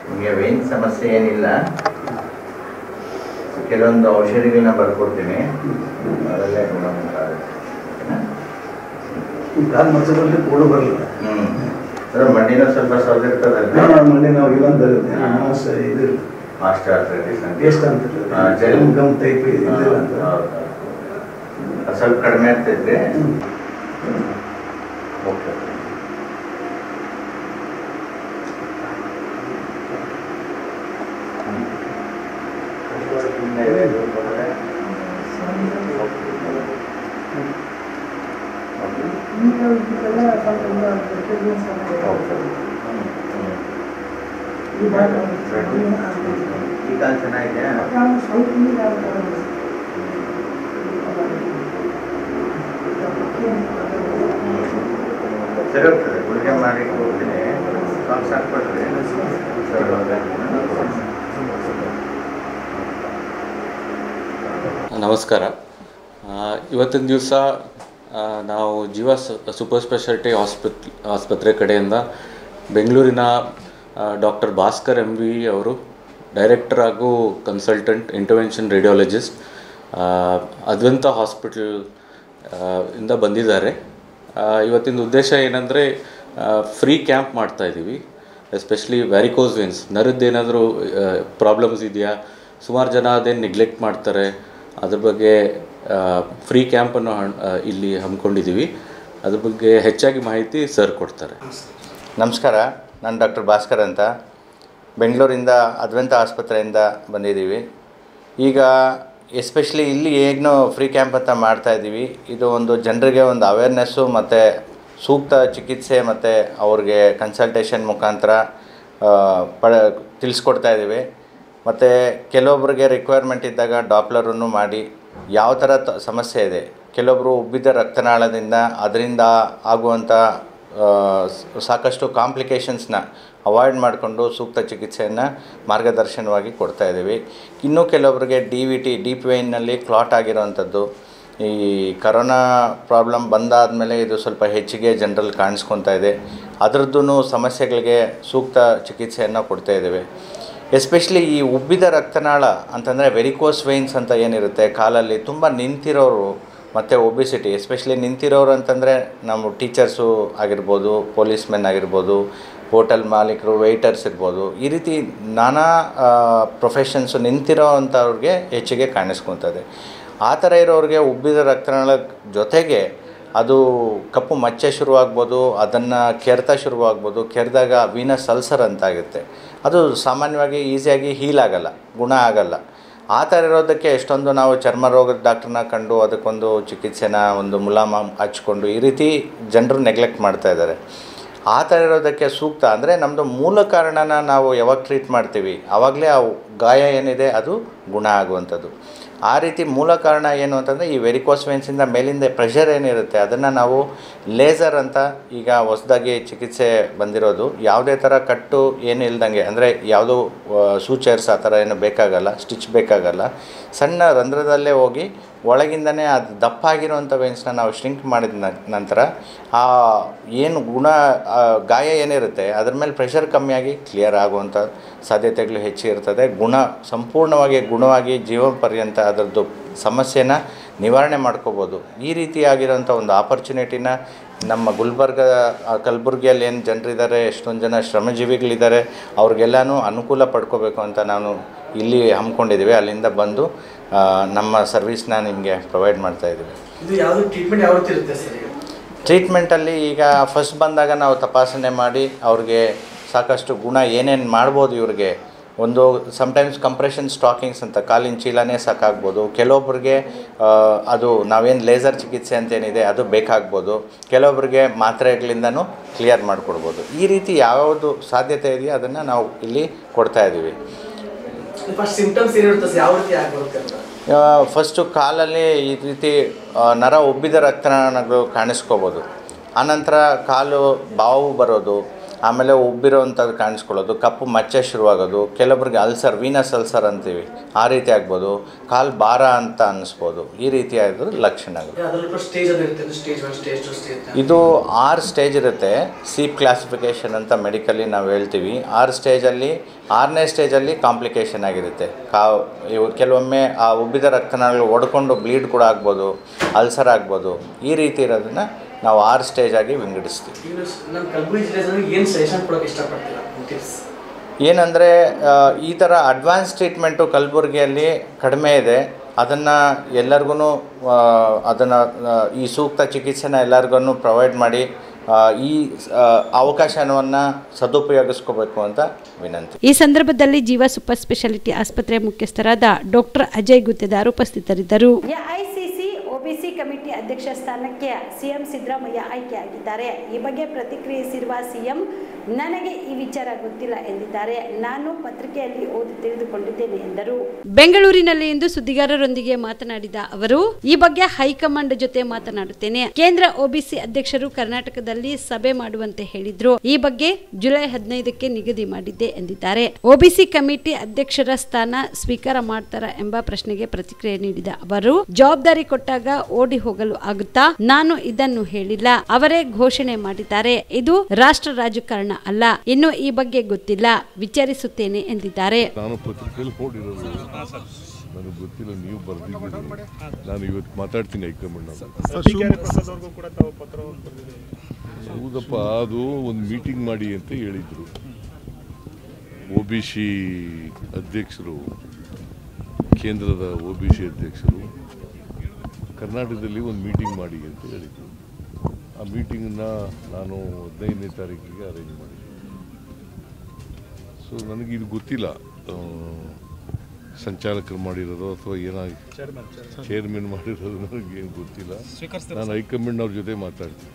Speaker 10: ನಿಮಗೆ ವೇನ್ ಸಮಸ್ಯೆ ಏನಿಲ್ಲ, ಕೆಲವೊಂದು ಔಷಧಿಗಳನ್ನ ಬರ್ಕೊಡ್ತೀನಿ, ಅದರಲ್ಲೇ ಗುಣಮುಖ ಆಗುತ್ತೆ.
Speaker 11: ಕಾಲು ಮಚ್ಚದಲ್ಲಿ ಕೂಡ ಬರಲಿಲ್ಲ.
Speaker 10: ಸರ್ ಮಂಡಿನ ಸ್ವಲ್ಪ ಸೌದಿರ್ತದಲ್ಲ,
Speaker 11: ಮಂಡಿ ನಾವು ಇಲ್ಲೊಂದು ಇದು
Speaker 10: ಮಾಸ್ಟರ್ ಆರ್ಥರೈಟಿಸ್ ಅಂತ
Speaker 11: ಎಷ್ಟು ಅಂತ ಗಮ್ ಟೈಪ್ ಇದೆಲ್ಲ ಅಂತ
Speaker 10: ಸ್ವಲ್ಪ ಕಡಿಮೆ ಆಗ್ತೈತೆ. ಓಕೆ, ಈಗ ಚೆನ್ನಾಗಿದೆ. ಸರಿ ಹೋಗ್ತದೆ, ಗುಳಿಗೆ ಮಾಡಿ ಹೋಗ್ತೀನಿ, ಸಾಕ್ಬಿಟ್ರಿ.
Speaker 12: ನಮಸ್ಕಾರ. ಇವತ್ತಿನ ದಿವಸ ನಾವು ಜೀವ ಸೂಪರ್ ಸ್ಪೆಷಾಲಿಟಿ ಆಸ್ಪತ್ರೆ ಕಡೆಯಿಂದ ಬೆಂಗಳೂರಿನ ಡಾಕ್ಟರ್ ಭಾಸ್ಕರ್ ಎಂವಿ ಅವರು ಡೈರೆಕ್ಟರ್ ಹಾಗೂ ಕನ್ಸಲ್ಟೆಂಟ್ ಇಂಟರ್ವೆನ್ಷನ್ ರೇಡಿಯಾಲಜಿಸ್ಟ್ ಅದ್ವೈತ ಹಾಸ್ಪಿಟಲ್ ಇಂದ ಬಂದಿದ್ದಾರೆ. ಇವತ್ತಿನ ಉದ್ದೇಶ ಏನಂದರೆ ಫ್ರೀ ಕ್ಯಾಂಪ್ ಮಾಡ್ತಾಯಿದ್ದೀವಿ. ಎಸ್ಪೆಷಲಿ ವ್ಯಾರಿಕೋಸ್ ವೇನ್ಸ್, ನರದ್ದೇನಾದರೂ ಪ್ರಾಬ್ಲಮ್ಸ್ ಇದೆಯಾ, ಸುಮಾರು ಜನ ಅದೇನು ನೆಗ್ಲೆಕ್ಟ್ ಮಾಡ್ತಾರೆ, ಅದ್ರ ಬಗ್ಗೆ ಫ್ರೀ ಕ್ಯಾಂಪನ್ನು ಇಲ್ಲಿ ಹಮ್ಮಿಕೊಂಡಿದ್ದೀವಿ. ಅದ್ರ ಬಗ್ಗೆ ಹೆಚ್ಚಾಗಿ ಮಾಹಿತಿ ಸರ್ ಕೊಡ್ತಾರೆ.
Speaker 10: ನಮಸ್ಕಾರ, ನಾನು ಡಾಕ್ಟರ್ ಭಾಸ್ಕರ್ ಅಂತ ಬೆಂಗಳೂರಿಂದ ಅದ್ವೈತ ಆಸ್ಪತ್ರೆಯಿಂದ ಬಂದಿದ್ದೀವಿ. ಈಗ ಎಸ್ಪೆಷಲಿ ಇಲ್ಲಿ ಏನು ಫ್ರೀ ಕ್ಯಾಂಪ್ ಅಂತ ಮಾಡ್ತಾಯಿದ್ದೀವಿ, ಇದು ಒಂದು ಜನರಿಗೆ ಒಂದು ಅವೇರ್ನೆಸ್ಸು ಮತ್ತು ಸೂಕ್ತ ಚಿಕಿತ್ಸೆ ಮತ್ತು ಅವ್ರಿಗೆ ಕನ್ಸಲ್ಟೇಷನ್ ಮುಖಾಂತರ ತಿಳಿಸ್ಕೊಡ್ತಾ ಇದ್ದೀವಿ. ಮತ್ತು ಕೆಲವೊಬ್ಬರಿಗೆ ರಿಕ್ವೈರ್ಮೆಂಟ್ ಇದ್ದಾಗ ಡಾಪ್ಲರನ್ನು ಮಾಡಿ ಯಾವ ಥರ ಸಮಸ್ಯೆ ಇದೆ, ಕೆಲವೊಬ್ಬರು ಉಬ್ಬಿದ ರಕ್ತನಾಳದಿಂದ ಅದರಿಂದ ಆಗುವಂಥ ಸಾಕಷ್ಟು ಕಾಂಪ್ಲಿಕೇಶನ್ಸ್ನ ಅವಾಯ್ಡ್ ಮಾಡಿಕೊಂಡು ಸೂಕ್ತ ಚಿಕಿತ್ಸೆಯನ್ನು ಮಾರ್ಗದರ್ಶನವಾಗಿ ಕೊಡ್ತಾಯಿದ್ದೀವಿ. ಇನ್ನೂ ಕೆಲವೊಬ್ಬರಿಗೆ ಡೀಪ್ ವೇನ್ನಲ್ಲಿ ಕ್ಲಾಟ್ ಆಗಿರೋವಂಥದ್ದು, ಈ ಕರೋನಾ ಪ್ರಾಬ್ಲಮ್ ಬಂದಾದಮೇಲೆ ಇದು ಸ್ವಲ್ಪ ಹೆಚ್ಚಿಗೆ ಜನರಲ್ಲಿ ಕಾಣಿಸ್ಕೊತಾ ಇದೆ. ಅದರದ್ದು ಸಮಸ್ಯೆಗಳಿಗೆ ಸೂಕ್ತ ಚಿಕಿತ್ಸೆಯನ್ನು ಕೊಡ್ತಾಯಿದ್ದೇವೆ. ಎಸ್ಪೆಷಲಿ ಈ ಉಬ್ಬಿದ ರಕ್ತನಾಳ ಅಂತಂದರೆ ವೆರಿಕೋಸ್ ವೇನ್ಸ್ ಅಂತ ಏನಿರುತ್ತೆ ಕಾಲಲ್ಲಿ, ತುಂಬ ನಿಂತಿರೋರು ಮತ್ತು ಒಬಿಸಿಟಿ, ಎಸ್ಪೆಷಲಿ ನಿಂತಿರೋರು ಅಂತಂದರೆ ನಮ್ಮ ಟೀಚರ್ಸು ಆಗಿರ್ಬೋದು, ಪೊಲೀಸ್ ಮೆನ್ ಆಗಿರ್ಬೋದು, ಹೋಟೆಲ್ ಮಾಲೀಕರು, ವೆಯ್ಟರ್ಸ್ ಇರ್ಬೋದು, ಈ ರೀತಿ ನಾನಾ ಪ್ರೊಫೆಷನ್ಸು ನಿಂತಿರೋ ಅಂಥವ್ರಿಗೆ ಹೆಚ್ಚಿಗೆ ಕಾಣಿಸ್ಕೊತದೆ. ಆ ಥರ ಇರೋರಿಗೆ ಉಬ್ಬಿದ ರಕ್ತನಾಳ ಜೊತೆಗೆ ಅದು ಕಪ್ಪು ಮಚ್ಚೆ ಶುರುವಾಗ್ಬೋದು, ಅದನ್ನು ಕೆರೆತ ಶುರುವಾಗ್ಬೋದು, ಕೆರೆದಾಗ ವೀನಸ್ ಅಲ್ಸರ್ ಅಂತಾಗುತ್ತೆ. ಅದು ಸಾಮಾನ್ಯವಾಗಿ ಈಸಿಯಾಗಿ ಹೀಲ್ ಆಗಲ್ಲ, ಗುಣ ಆಗಲ್ಲ. ಆ ಥರ ಇರೋದಕ್ಕೆ ಎಷ್ಟೊಂದು ನಾವು ಚರ್ಮ ರೋಗದ ಡಾಕ್ಟ್ರನ್ನ ಕಂಡು ಅದಕ್ಕೊಂದು ಚಿಕಿತ್ಸೆನ ಒಂದು ಮುಲಾಮ ಹಚ್ಕೊಂಡು ಈ ರೀತಿ ಜನರು ನೆಗ್ಲೆಕ್ಟ್ ಮಾಡ್ತಾಯಿದ್ದಾರೆ. ಆ ಥರ ಇರೋದಕ್ಕೆ ಸೂಕ್ತ ಅಂದರೆ ನಮ್ಮದು ಮೂಲ ಕಾರಣನ ನಾವು ಯಾವಾಗ ಟ್ರೀಟ್ ಮಾಡ್ತೀವಿ ಆವಾಗಲೇ ಆ ಗಾಯ ಏನಿದೆ ಅದು ಗುಣ ಆಗುವಂಥದ್ದು. ಆ ರೀತಿ ಮೂಲ ಕಾರಣ ಏನು ಅಂತಂದರೆ ಈ ವೆರಿಕೋಸ್ ವೇನ್ಸಿಂದ ಮೇಲಿಂದ ಪ್ರೆಷರ್ ಏನಿರುತ್ತೆ ಅದನ್ನು ನಾವು ಲೇಸರ್ ಅಂತ ಈಗ ಹೊಸದಾಗಿ ಚಿಕಿತ್ಸೆ ಬಂದಿರೋದು. ಯಾವುದೇ ಥರ ಕಟ್ಟು ಏನು ಇಲ್ದಂಗೆ, ಅಂದರೆ ಯಾವುದೂ ಸೂಚರ್ಸ್ ಆ ಥರ ಏನು ಬೇಕಾಗಲ್ಲ, ಸ್ಟಿಚ್ ಬೇಕಾಗಲ್ಲ, ಸಣ್ಣ ರಂಧ್ರದಲ್ಲೇ ಹೋಗಿ ಒಳಗಿಂದನೇ ಅದು ದಪ್ಪ ಆಗಿರುವಂಥ ವೇನ್ಸ್ನ ನಾವು ಶ್ರಿಂಕ್ ಮಾಡಿದ ನಂತರ ಆ ಏನು ಗಾಯ ಏನಿರುತ್ತೆ ಅದ್ರ ಮೇಲೆ ಪ್ರೆಷರ್ ಕಮ್ಮಿಯಾಗಿ ಕ್ಲಿಯರ್ ಆಗುವಂಥ ಸಾಧ್ಯತೆಗಳು ಹೆಚ್ಚಿರ್ತದೆ. ಸಂಪೂರ್ಣವಾಗಿ ಗುಣವಾಗಿ ಜೀವ ಪರ್ಯಂತ ಅದರದ್ದು ಸಮಸ್ಯೆನ ನಿವಾರಣೆ ಮಾಡ್ಕೋಬೋದು. ಈ ರೀತಿಯಾಗಿರೋಂಥ ಒಂದು ಆಪರ್ಚುನಿಟಿನ ನಮ್ಮ ಕಲಬುರಗಿಯಲ್ಲಿ ಏನು ಜನರಿದ್ದಾರೆ, ಎಷ್ಟೊಂದು ಜನ ಶ್ರಮಜೀವಿಗಳಿದ್ದಾರೆ, ಅವ್ರಿಗೆಲ್ಲನೂ ಅನುಕೂಲ ಪಡ್ಕೋಬೇಕು ಅಂತ ನಾನು ಇಲ್ಲಿ ಹಮ್ಮಿಕೊಂಡಿದ್ದೀವಿ, ಅಲ್ಲಿಂದ ಬಂದು ನಮ್ಮ ಸರ್ವಿಸ್ನ ನಿಮಗೆ ಪ್ರೊವೈಡ್ ಮಾಡ್ತಾಯಿದ್ದೀವಿ.
Speaker 13: ಇದು ಯಾವುದು ಟ್ರೀಟ್ಮೆಂಟ್ ಯಾವ ರೀತಿ ಇರುತ್ತೆ ಸರ್?
Speaker 10: ಟ್ರೀಟ್ಮೆಂಟಲ್ಲಿ ಈಗ ಫಸ್ಟ್ ಬಂದಾಗ ನಾವು ತಪಾಸಣೆ ಮಾಡಿ ಅವ್ರಿಗೆ ಸಾಕಷ್ಟು ಗುಣ ಏನೇನು ಮಾಡ್ಬೋದು ಇವ್ರಿಗೆ. ಒಂದು ಸಮ್ಟೈಮ್ಸ್ ಕಂಪ್ರೆಷನ್ ಸ್ಟಾಕಿಂಗ್ಸ್ ಅಂತ ಕಾಲಿನ ಚೀಲನೇ ಸಾಕಾಗ್ಬೋದು, ಕೆಲವೊಬ್ಬರಿಗೆ ಅದು ನಾವೇನು ಲೇಸರ್ ಚಿಕಿತ್ಸೆ ಅಂತೇನಿದೆ ಅದು ಬೇಕಾಗ್ಬೋದು, ಕೆಲವೊಬ್ಬರಿಗೆ ಮಾತ್ರೆಗಳಿಂದನೂ ಕ್ಲಿಯರ್ ಮಾಡಿಕೊಡ್ಬೋದು. ಈ ರೀತಿ ಯಾವುದು ಸಾಧ್ಯತೆ ಇದೆಯೋ ಅದನ್ನು ನಾವು ಇಲ್ಲಿ ಕೊಡ್ತಾಯಿದ್ದೀವಿ. ಫಸ್ಟು ಕಾಲಲ್ಲಿ ಈ ರೀತಿ ನರ ಉಬ್ಬಿದ ರಕ್ತನಾಳಗಳು ಕಾಣಿಸ್ಕೋಬೋದು, ಆನಂತರ ಕಾಲು ಬಾವು ಬರೋದು, ಆಮೇಲೆ ಉಬ್ಬಿರೋವಂಥದ್ದು ಕಾಣಿಸ್ಕೊಳ್ಳೋದು, ಕಪ್ಪು ಮಚ್ಚೆ ಶುರುವಾಗೋದು, ಕೆಲವೊಬ್ಬರಿಗೆ ಅಲ್ಸರ್, ವೀನಸ್ ಅಲ್ಸರ್ ಅಂತೀವಿ, ಆ ರೀತಿ ಆಗ್ಬೋದು, ಕಾಲು ಭಾರ ಅಂತ ಅನ್ನಿಸ್ಬೋದು. ಈ ರೀತಿಯಾದ ಲಕ್ಷಣಗಳು. ಇದು 6 ಸ್ಟೇಜ್ ಇರುತ್ತೆ. ಸೀಪ್ ಕ್ಲಾಸಿಫಿಕೇಷನ್ ಅಂತ ಮೆಡಿಕಲಿ ನಾವು ಹೇಳ್ತೀವಿ. 6 ಸ್ಟೇಜಲ್ಲಿ 6ನೇ ಸ್ಟೇಜಲ್ಲಿ ಕಾಂಪ್ಲಿಕೇಶನ್ ಆಗಿರುತ್ತೆ. ಇವು ಕೆಲವೊಮ್ಮೆ ಆ ಉಬ್ಬಿದ ರಕ್ತನಾಳಗಳು ಒಡ್ಕೊಂಡು ಬ್ಲೀಡ್ ಕೂಡ ಆಗ್ಬೋದು, ಅಲ್ಸರ್ ಆಗ್ಬೋದು. ಈ ರೀತಿ ಇರೋದನ್ನು ನಾವು 6 ಸ್ಟೇಜ್ ಆಗಿ ವಿಂಗಡಿಸ್ತೀವಿ. ಏನಂದರೆ ಈ ಥರ ಅಡ್ವಾನ್ಸ್ ಟ್ರೀಟ್ಮೆಂಟು ಕಲಬುರಗಿಯಲ್ಲಿ ಕಡಿಮೆ ಇದೆ. ಅದನ್ನು ಎಲ್ಲರಿಗೂ ಈ ಸೂಕ್ತ ಚಿಕಿತ್ಸೆನ ಎಲ್ಲರಿಗೂ ಪ್ರೊವೈಡ್ ಮಾಡಿ ಈ ಅವಕಾಶವನ್ನು ಸದುಪಯೋಗಿಸ್ಕೋಬೇಕು ಅಂತ ವಿನಂತಿ.
Speaker 3: ಈ ಸಂದರ್ಭದಲ್ಲಿ ಜೀವ ಸೂಪರ್ ಸ್ಪೆಷಾಲಿಟಿ ಆಸ್ಪತ್ರೆ ಮುಖ್ಯಸ್ಥರಾದ ಡಾಕ್ಟರ್ ಅಜಯ್ ಗುತ್ತೇದಾರ್ ಉಪಸ್ಥಿತರಿದ್ದರು. ಎಐಸಿಸಿ ಒಬಿಸಿ ಕಮಿಟಿ ಅಧ್ಯಕ್ಷ ಸ್ಥಾನಕ್ಕೆ ಸಿಎಂ ಸಿದ್ದರಾಮಯ್ಯ ಆಯ್ಕೆಯಾಗಿದ್ದಾರೆ. ಈ ಬಗ್ಗೆ ಪ್ರತಿಕ್ರಿಯಿಸಿರುವ ಸಿಎಂ, ನನಗೆ ಈ ವಿಚಾರ ಗೊತ್ತಿಲ್ಲ ಎಂದಿದ್ದಾರೆ. ನಾನು ಪತ್ರಿಕೆಯಲ್ಲಿ ಓದಿ ತಿಳಿದುಕೊಂಡಿದ್ದೇನೆ ಎಂದರು. ಬೆಂಗಳೂರಿನಲ್ಲಿ ಇಂದು ಸುದ್ದಿಗಾರರೊಂದಿಗೆ ಮಾತನಾಡಿದ ಅವರು, ಈ ಬಗ್ಗೆ ಹೈಕಮಾಂಡ್ ಜೊತೆ ಮಾತನಾಡುತ್ತೇನೆ. ಕೇಂದ್ರ ಒಬಿಸಿ ಅಧ್ಯಕ್ಷರು ಕರ್ನಾಟಕದಲ್ಲಿ ಸಭೆ ಮಾಡುವಂತೆ ಹೇಳಿದ್ರು. ಈ ಬಗ್ಗೆ ಜುಲೈ 15ಕ್ಕೆ ನಿಗದಿ ಮಾಡಿದ್ದೆ ಎಂದಿದ್ದಾರೆ. ಒಬಿಸಿ ಕಮಿಟಿ ಅಧ್ಯಕ್ಷರ ಸ್ಥಾನ ಸ್ವೀಕಾರ ಮಾಡ್ತಾರಾ ಎಂಬ ಪ್ರಶ್ನೆಗೆ ಪ್ರತಿಕ್ರಿಯೆ ನೀಡಿದ ಅವರು, ಜವಾಬ್ದಾರಿ ಕೊಟ್ಟಾಗ ಓಡಿ ಹೋಗಲು ಆಗುತ್ತಾ? ನಾನು ಇದನ್ನು ಹೇಳಿಲ್ಲ, ಅವರೇ ಘೋಷಣೆ ಮಾಡಿದ್ದಾರೆ. ಇದು ರಾಷ್ಟ್ರ ರಾಜಕಾರಣ ಅಲ್ಲ. ಇನ್ನು ಈ ಬಗ್ಗೆ ಗೊತ್ತಿಲ್ಲ, ವಿಚಾರಿಸುತ್ತೇನೆ ಎಂದಿದ್ದಾರೆ.
Speaker 14: ನಾನು ಪತ್ರಿಕೆಯಲ್ಲಿ ನೋಡಿರೋದು, ನನಗೆ ಗೊತ್ತಿಲ್ಲ, ನೀವು ಬರೆದಿದ್ದೀರಿ. ನಾನು ಇವತ್ತು ಮಾತಾಡ್ತೀನಿ ಹೈಕಮಾಂಡ್. ಹೌದಪ್ಪ, ಅದು ಒಂದು ಮೀಟಿಂಗ್ ಮಾಡಿ ಅಂತ ಹೇಳಿದರು. OBC ಅಧ್ಯಕ್ಷರು, ಕೇಂದ್ರದ OBC ಅಧ್ಯಕ್ಷರು ಕರ್ನಾಟಕದಲ್ಲಿ ಒಂದು ಮೀಟಿಂಗ್ ಮಾಡಿ ಅಂತ ಹೇಳಿದರು. ಆ ಮೀಟಿಂಗನ್ನು ನಾನು 15ನೇ ತಾರೀಕಿಗೆ ಅರೇಂಜ್ ಮಾಡಿದ್ದೆ. ಸೊ ನನಗಿದು ಗೊತ್ತಿಲ್ಲ, ಸಂಚಾಲಕರು ಮಾಡಿರೋದು ಅಥವಾ ಏನಾಗಿ ಚೇರ್ಮನ್ ಮಾಡಿರೋದು ನನಗೇನು ಗೊತ್ತಿಲ್ಲ. ನಾನು ಹೈಕಮಾಂಡ್ ಅವ್ರ ಜೊತೆ ಮಾತಾಡ್ತೀನಿ.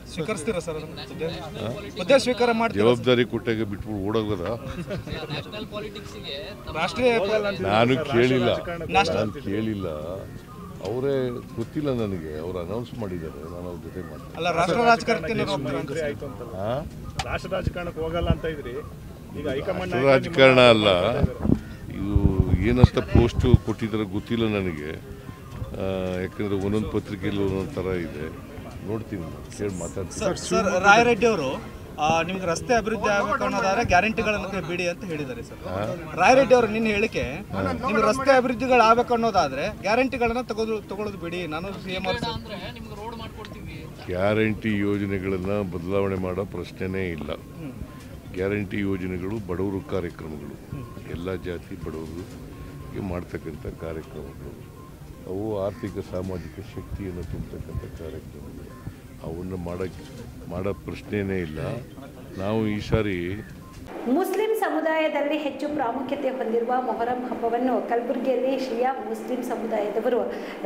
Speaker 14: ಜವಾಬ್ದಾರಿ ಕೊಟ್ಟಾಗ ಬಿಟ್ಬಿಟ್ಟು ಓಡೋಗೋದ? ನಾನು ಕೇಳಿಲ್ಲ, ಅವರೇ ಗೊತ್ತಿಲ್ಲ ನನಗೆ. ಅವರು ಅನೌನ್ಸ್ ಮಾಡಿದ್ದಾರೆ, ನಾನು ಅವ್ರ ಜೊತೆ ಮಾತಾಡ್ತೀನಿ. ರಾಜಕಾರಣ ಅಲ್ಲ ಇದು, ಏನಂತ ಪೋಸ್ಟ್ ಕೊಟ್ಟಿದ್ದಾರೆ ಗೊತ್ತಿಲ್ಲ ನನಗೆ. ಯಾಕಂದ್ರೆ ಒಂದೊಂದು ಪತ್ರಿಕೆಯಲ್ಲಿ ಒಂದೊಂದು ಥರ ಇದೆ, ನೋಡ್ತೀನಿ, ಕೇಳಿ ಮಾತಾಡ್ತೀನಿ.
Speaker 15: ಸರ್, ರಾಯರೆಡ್ಡಿ ಅವರು ನಿಮ್ಗೆ ರಸ್ತೆ ಅಭಿವೃದ್ಧಿ ಆಗಬೇಕು ಅನ್ನೋದಾದ್ರೆ ಗ್ಯಾರಂಟಿಗಳನ್ನು ಬಿಡಿ ಅಂತ ಹೇಳಿದ್ದಾರೆ ಸರ್. ರಾಯರೆಡ್ಡಿ ಅವರು ನಿನ್ನ ಹೇಳಿಕೆ, ನಿಮ್ಗೆ ರಸ್ತೆ ಅಭಿವೃದ್ಧಿಗಳು ಆಗಬೇಕು ಅನ್ನೋದಾದ್ರೆ ಗ್ಯಾರಂಟಿಗಳನ್ನ ತಗೊಳ್ಳೋದು ಬಿಡಿ, ನಾನು CM
Speaker 14: ಗ್ಯಾರಂಟಿ ಯೋಜನೆಗಳನ್ನು ಬದಲಾವಣೆ ಮಾಡೋ ಪ್ರಶ್ನೆನೇ ಇಲ್ಲ. ಗ್ಯಾರಂಟಿ ಯೋಜನೆಗಳು ಬಡವರು ಕಾರ್ಯಕ್ರಮಗಳು, ಎಲ್ಲ ಜಾತಿ ಬಡವರಿಗೆ ಮಾಡ್ತಕ್ಕಂಥ ಕಾರ್ಯಕ್ರಮಗಳು. ಅವು ಆರ್ಥಿಕ ಸಾಮಾಜಿಕ ಶಕ್ತಿಯನ್ನು ತುಂಬತಕ್ಕಂಥ ಕಾರ್ಯಕ್ರಮಗಳು. ಅವನ್ನು ಮಾಡೋ ಪ್ರಶ್ನೆನೇ ಇಲ್ಲ. ನಾವು ಈ ಸಾರಿ
Speaker 3: ಮುಸ್ಲಿಂ ಸಮುದಾಯದಲ್ಲಿ ಹೆಚ್ಚು ಪ್ರಾಮುಖ್ಯತೆ ಹೊಂದಿರುವ ಮೊಹರಂ ಹಬ್ಬವನ್ನು ಕಲಬುರಗಿಯಲ್ಲಿ ಶಿಯಾ ಮುಸ್ಲಿಂ ಸಮುದಾಯದವರು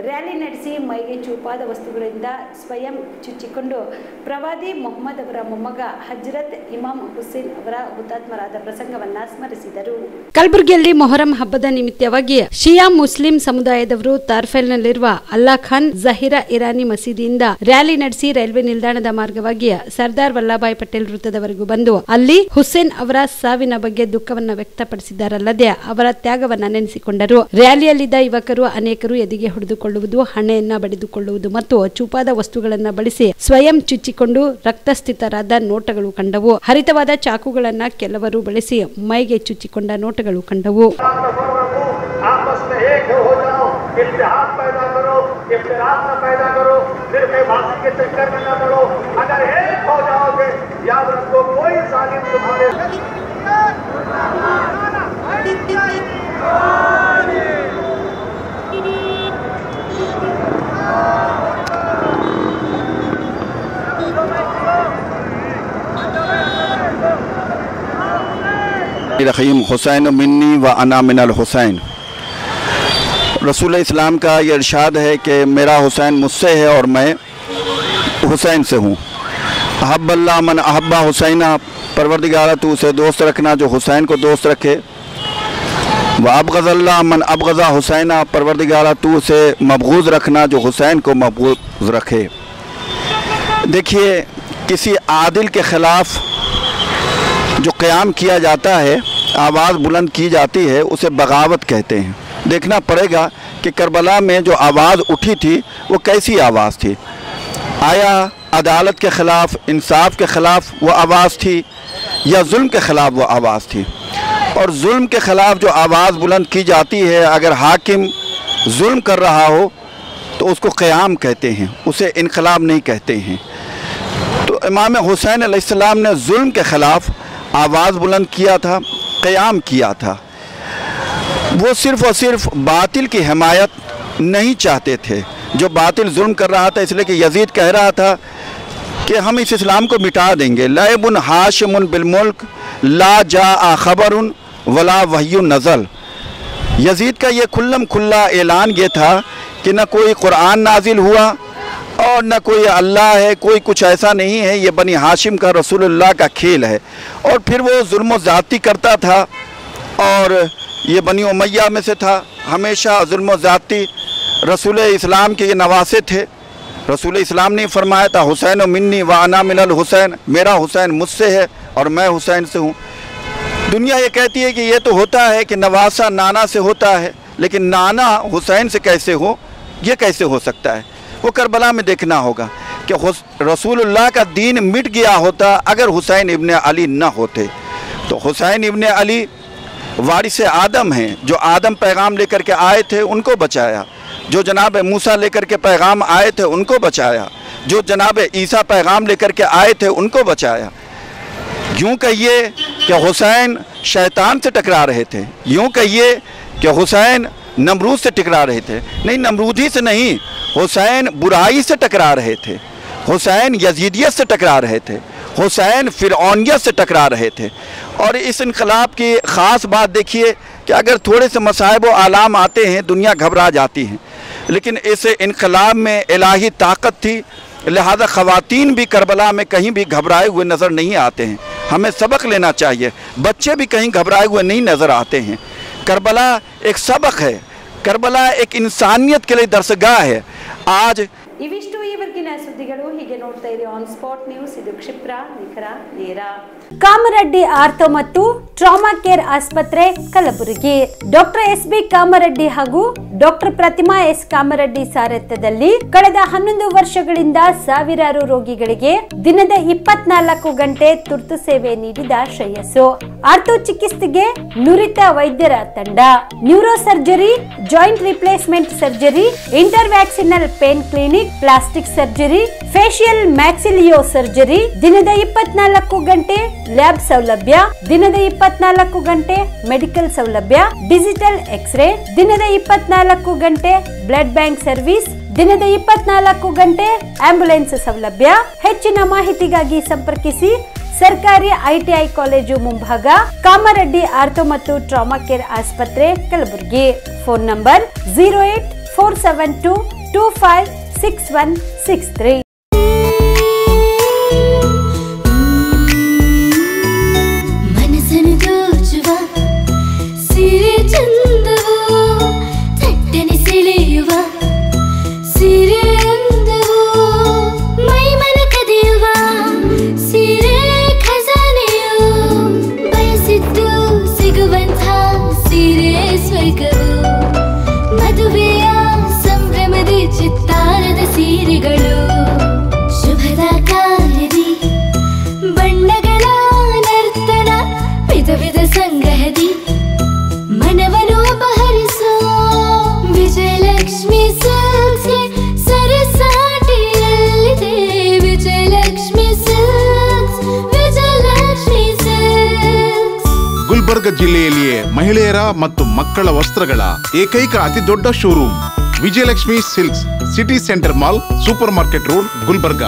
Speaker 3: ರ್ಯಾಲಿ ನಡೆಸಿ ಮೈಗೆ ಚೂಪಾದ ವಸ್ತುಗಳಿಂದ ಸ್ವಯಂ ಚುಚ್ಚಿಕೊಂಡು ಪ್ರವಾದಿ ಮೊಹಮ್ಮದ್ ಅವರ ಮೊಮ್ಮಗ ಹಜರತ್ ಇಮಾಮ್ ಹುಸೇನ್ ಅವರ ಹುತಾತ್ಮರಾದ ಪ್ರಸಂಗವನ್ನ ಸ್ಮರಿಸಿದರು. ಕಲಬುರಗಿಯಲ್ಲಿ ಮೊಹರಂ ಹಬ್ಬದ ನಿಮಿತ್ತವಾಗಿ ಶಿಯಾ ಮುಸ್ಲಿಂ ಸಮುದಾಯದವರು ತಾರ್ಫೆಲ್ನಲ್ಲಿರುವ ಅಲ್ಲಾ ಖಾನ್ ಜಹೀರಾ ಇರಾನಿ ಮಸೀದಿಯಿಂದ ರ್ಯಾಲಿ ನಡೆಸಿ ರೈಲ್ವೆ ನಿಲ್ದಾಣದ ಮಾರ್ಗವಾಗಿ ಸರ್ದಾರ್ ವಲ್ಲಭಾಯ್ ಪಟೇಲ್ ವೃತ್ತದವರೆಗೂ ಬಂದು ಅಲ್ಲಿ ಹುಸೇನ್ ಅವರ ಸಾವಿನ ಬಗ್ಗೆ ದುಃಖವನ್ನ ವ್ಯಕ್ತಪಡಿಸಿದ್ದಾರಲ್ಲದೆ ಅವರ ತ್ಯಾಗವನ್ನ ನೆನೆಸಿಕೊಂಡರು. ರ್ಯಾಲಿಯಲ್ಲಿದ್ದ ಯುವಕರು ಅನೇಕರು ಎದೆಗೆ ಹೊಡೆದುಕೊಳ್ಳುವುದು, ಹಣೆಯನ್ನ ಬಡಿದುಕೊಳ್ಳುವುದು ಮತ್ತು ಚೂಪಾದ ವಸ್ತುಗಳನ್ನ ಬಳಸಿ ಸ್ವಯಂ ಚುಚ್ಚಿಕೊಂಡು ರಕ್ತಸ್ಥಿತರಾದ ನೋಟಗಳು ಕಂಡವು. ಹರಿತವಾದ ಚಾಕುಗಳನ್ನ ಕೆಲವರು ಬಳಸಿ ಮೈಗೆ ಚುಚ್ಚಿಕೊಂಡ ನೋಟಗಳು ಕಂಡವು.
Speaker 16: याद रखो, कोई जालिम तुम्हारे बिस्मिल्लाहिर्रहमानिर्रहीम हुसैन मिन्नी व अना मिनल हुसैन। रसूल इस्लाम का ये इरशाद है कि मेरा हुसैन मुझसे है और मैं हुसैन से हूँ। अहब्बल्लाह मन अहब्बा हुसैना, परवरदिगारा तू उसे दोस्त रखना जो हुसैन को दोस्त रखे। व अबग़ज़ल्लाह मन अबग़ज़ा हुसैना, परवरदिगारा तू उसे मबग़ूज़ रखना जो हुसैन को मबग़ूज़ रखे। देखिए, किसी आदिल के ख़िलाफ़ जो क़याम किया जाता है, आवाज़ बुलंद की जाती है, उसे बगावत कहते हैं। देखना पड़ेगा कि करबला में जो आवाज़ उठी थी वो कैसी आवाज़ थी। आया अदालत के ख़िलाफ़, इंसाफ के ख़िलाफ़ वो आवाज़ थी या जुल्म के ख़िलाफ़ वो आवाज़ थी। और जुल्म के ख़िलाफ़ जो आवाज़ बुलंद की जाती है, अगर हाकिम जुल्म कर रहा हो तो उसको क़याम कहते हैं, उसे इनक़लाब नहीं कहते हैं। तो इमाम हुसैन अलैहिस्सलाम ने जुल्म के ख़िलाफ़ आवाज़ बुलंद किया था, क़याम किया था। वो सिर्फ़ और सिर्फ बातिल की हिमायत नहीं चाहते थे, जो बातिल जुल्म कर रहा था, इसलिए कि यजीद कह रहा था कि हम इस इस्लाम को मिटा देंगे। लैबुन हाशिमुन बिलमुल्क ला जा खबरुन वला वह्युन नज़ल। यजीद का ये खुल्लम खुल्ला ऐलान ये था कि न कोई कुरान नाजिल हुआ और न कोई अल्लाह है, कोई कुछ ऐसा नहीं है, ये बनी हाशिम का रसूलुल्लाह का खेल है। और फिर वो जुल्म ज़्यादती करता था और ये बनी उमैया में से था, हमेशा जुल्म ज़्यादती। रसूल इस्लाम के ये नवासे थे। रसूल इस्लाम ने फरमाया था हुसैन मिन्नी व अना मिनल हुसैन, मेरा हुसैन मुझसे है और मैं हुसैन से हूँ। दुनिया ये कहती है कि ये तो होता है कि नवासा नाना से होता है, लेकिन नाना हुसैन से कैसे हो, ये कैसे हो सकता है? वो करबला में देखना होगा कि रसूलुल्लाह का दीन मिट गया होता अगर हुसैन इब्ने अली न होते। तो हुसैन इब्ने अली वारिस आदम हैं, जो आदम पैगाम लेकर के आए थे उनको बचाया, जो जनाब मूसा लेकर के पैगाम आए थे उनको बचाया, जो जनाब ईसा पैगाम लेकर के आए थे उनको बचाया। यूँ कहिए कि हुसैन शैतान से टकरा रहे थे, यूँ कहिए कि हुसैन नमरूद से टकरा रहे थे। नहीं, नमरूदी से नहीं, हुसैन बुराई से टकरा रहे थे, हुसैन यजीदियत से टकरा रहे थे, हुसैन फ़िरऔनियत से टकरा रहे थे। और इस इनकलाब की ख़ास बात देखिए कि अगर थोड़े से मसाइब व आलाम आते हैं दुनिया घबरा जाती है, लेकिन इस इनकलाब में इलाही ताकत थी, लिहाजा ख़वातीन भी करबला में कहीं भी घबराए हुए नज़र नहीं आते हैं। हमें सबक लेना चाहिए, बच्चे भी कहीं घबराए हुए नहीं नज़र आते हैं। करबला एक सबक है, करबला एक इंसानियत के लिए दरसगाह है। आज
Speaker 3: ಇವಿಷ್ಟು ಈವರೆಗಿನ ಸುದ್ದಿಗಳು. ಹೀಗೆ ನೋಡ್ತಾ ಇರಿ ಆನ್ ಸ್ಪಾಟ್ ನ್ಯೂಸ್. ಇದು ಕ್ಷಿಪ್ರ, ನಿಖರ, ನೇರ. ಕಾಮರೆಡ್ಡಿ ಆರ್ಥೋ ಮತ್ತು ಟ್ರಾಮಾ ಕೇರ್ ಆಸ್ಪತ್ರೆ ಕಲಬುರಗಿ. Doctor S B. ಕಾಮರೆಡ್ಡಿ ಹಾಗೂ ಡಾಕ್ಟರ್ ಪ್ರತಿಮಾ ಎಸ್. ಕಾಮರೆಡ್ಡಿ ಸಾರಥ್ಯದಲ್ಲಿ ಕಳೆದ 11 ವರ್ಷಗಳಿಂದ ಸಾವಿರಾರು ರೋಗಿಗಳಿಗೆ ದಿನದ 24 ಗಂಟೆ ತುರ್ತು ಸೇವೆ ನೀಡಿದ ಶ್ರೇಯಸ್ಸು. ಆರ್ಥೋ ಚಿಕಿತ್ಸೆಗೆ ನುರಿತ ವೈದ್ಯರ ತಂಡ, neuro surgery, joint replacement surgery, interventional pain clinic, plastic surgery, facial maxillo surgery, ದಿನದ 24 ಗಂಟೆ ಲ್ಯಾಬ್ ಸೌಲಭ್ಯ, ದಿನದ 24 ಗಂಟೆ ಮೆಡಿಕಲ್ ಸೌಲಭ್ಯ, ಡಿಜಿಟಲ್ ಎಕ್ಸ್ರೇ, ದಿನದ 24 ಗಂಟೆ ಬ್ಲಡ್ ಬ್ಯಾಂಕ್ ಸರ್ವಿಸ್, ದಿನದ 24 ಗಂಟೆ ಆಂಬ್ಯುಲೆನ್ಸ್ ಸೌಲಭ್ಯ. ಹೆಚ್ಚಿನ ಮಾಹಿತಿಗಾಗಿ ಸಂಪರ್ಕಿಸಿ ಸರ್ಕಾರಿ ಐಟಿಐ ಕಾಲೇಜು ಮುಂಭಾಗ, ಕಾಮರೆಡ್ಡಿ ಆರ್ಥೋ ಮತ್ತು ಟ್ರಾಮಾ ಕೇರ್ ಆಸ್ಪತ್ರೆ ಕಲಬುರಗಿ. Phone number 08472256163.
Speaker 17: ಗುಲ್ಬರ್ಗ ಜಿಲ್ಲೆಯಲ್ಲಿಯೇ ಮಹಿಳೆಯರ ಮತ್ತು ಮಕ್ಕಳ ವಸ್ತ್ರಗಳ ಏಕೈಕ ಅತಿ ದೊಡ್ಡ showroom Vijayalakshmi silks, city centre mall, super market road, Gulbarga.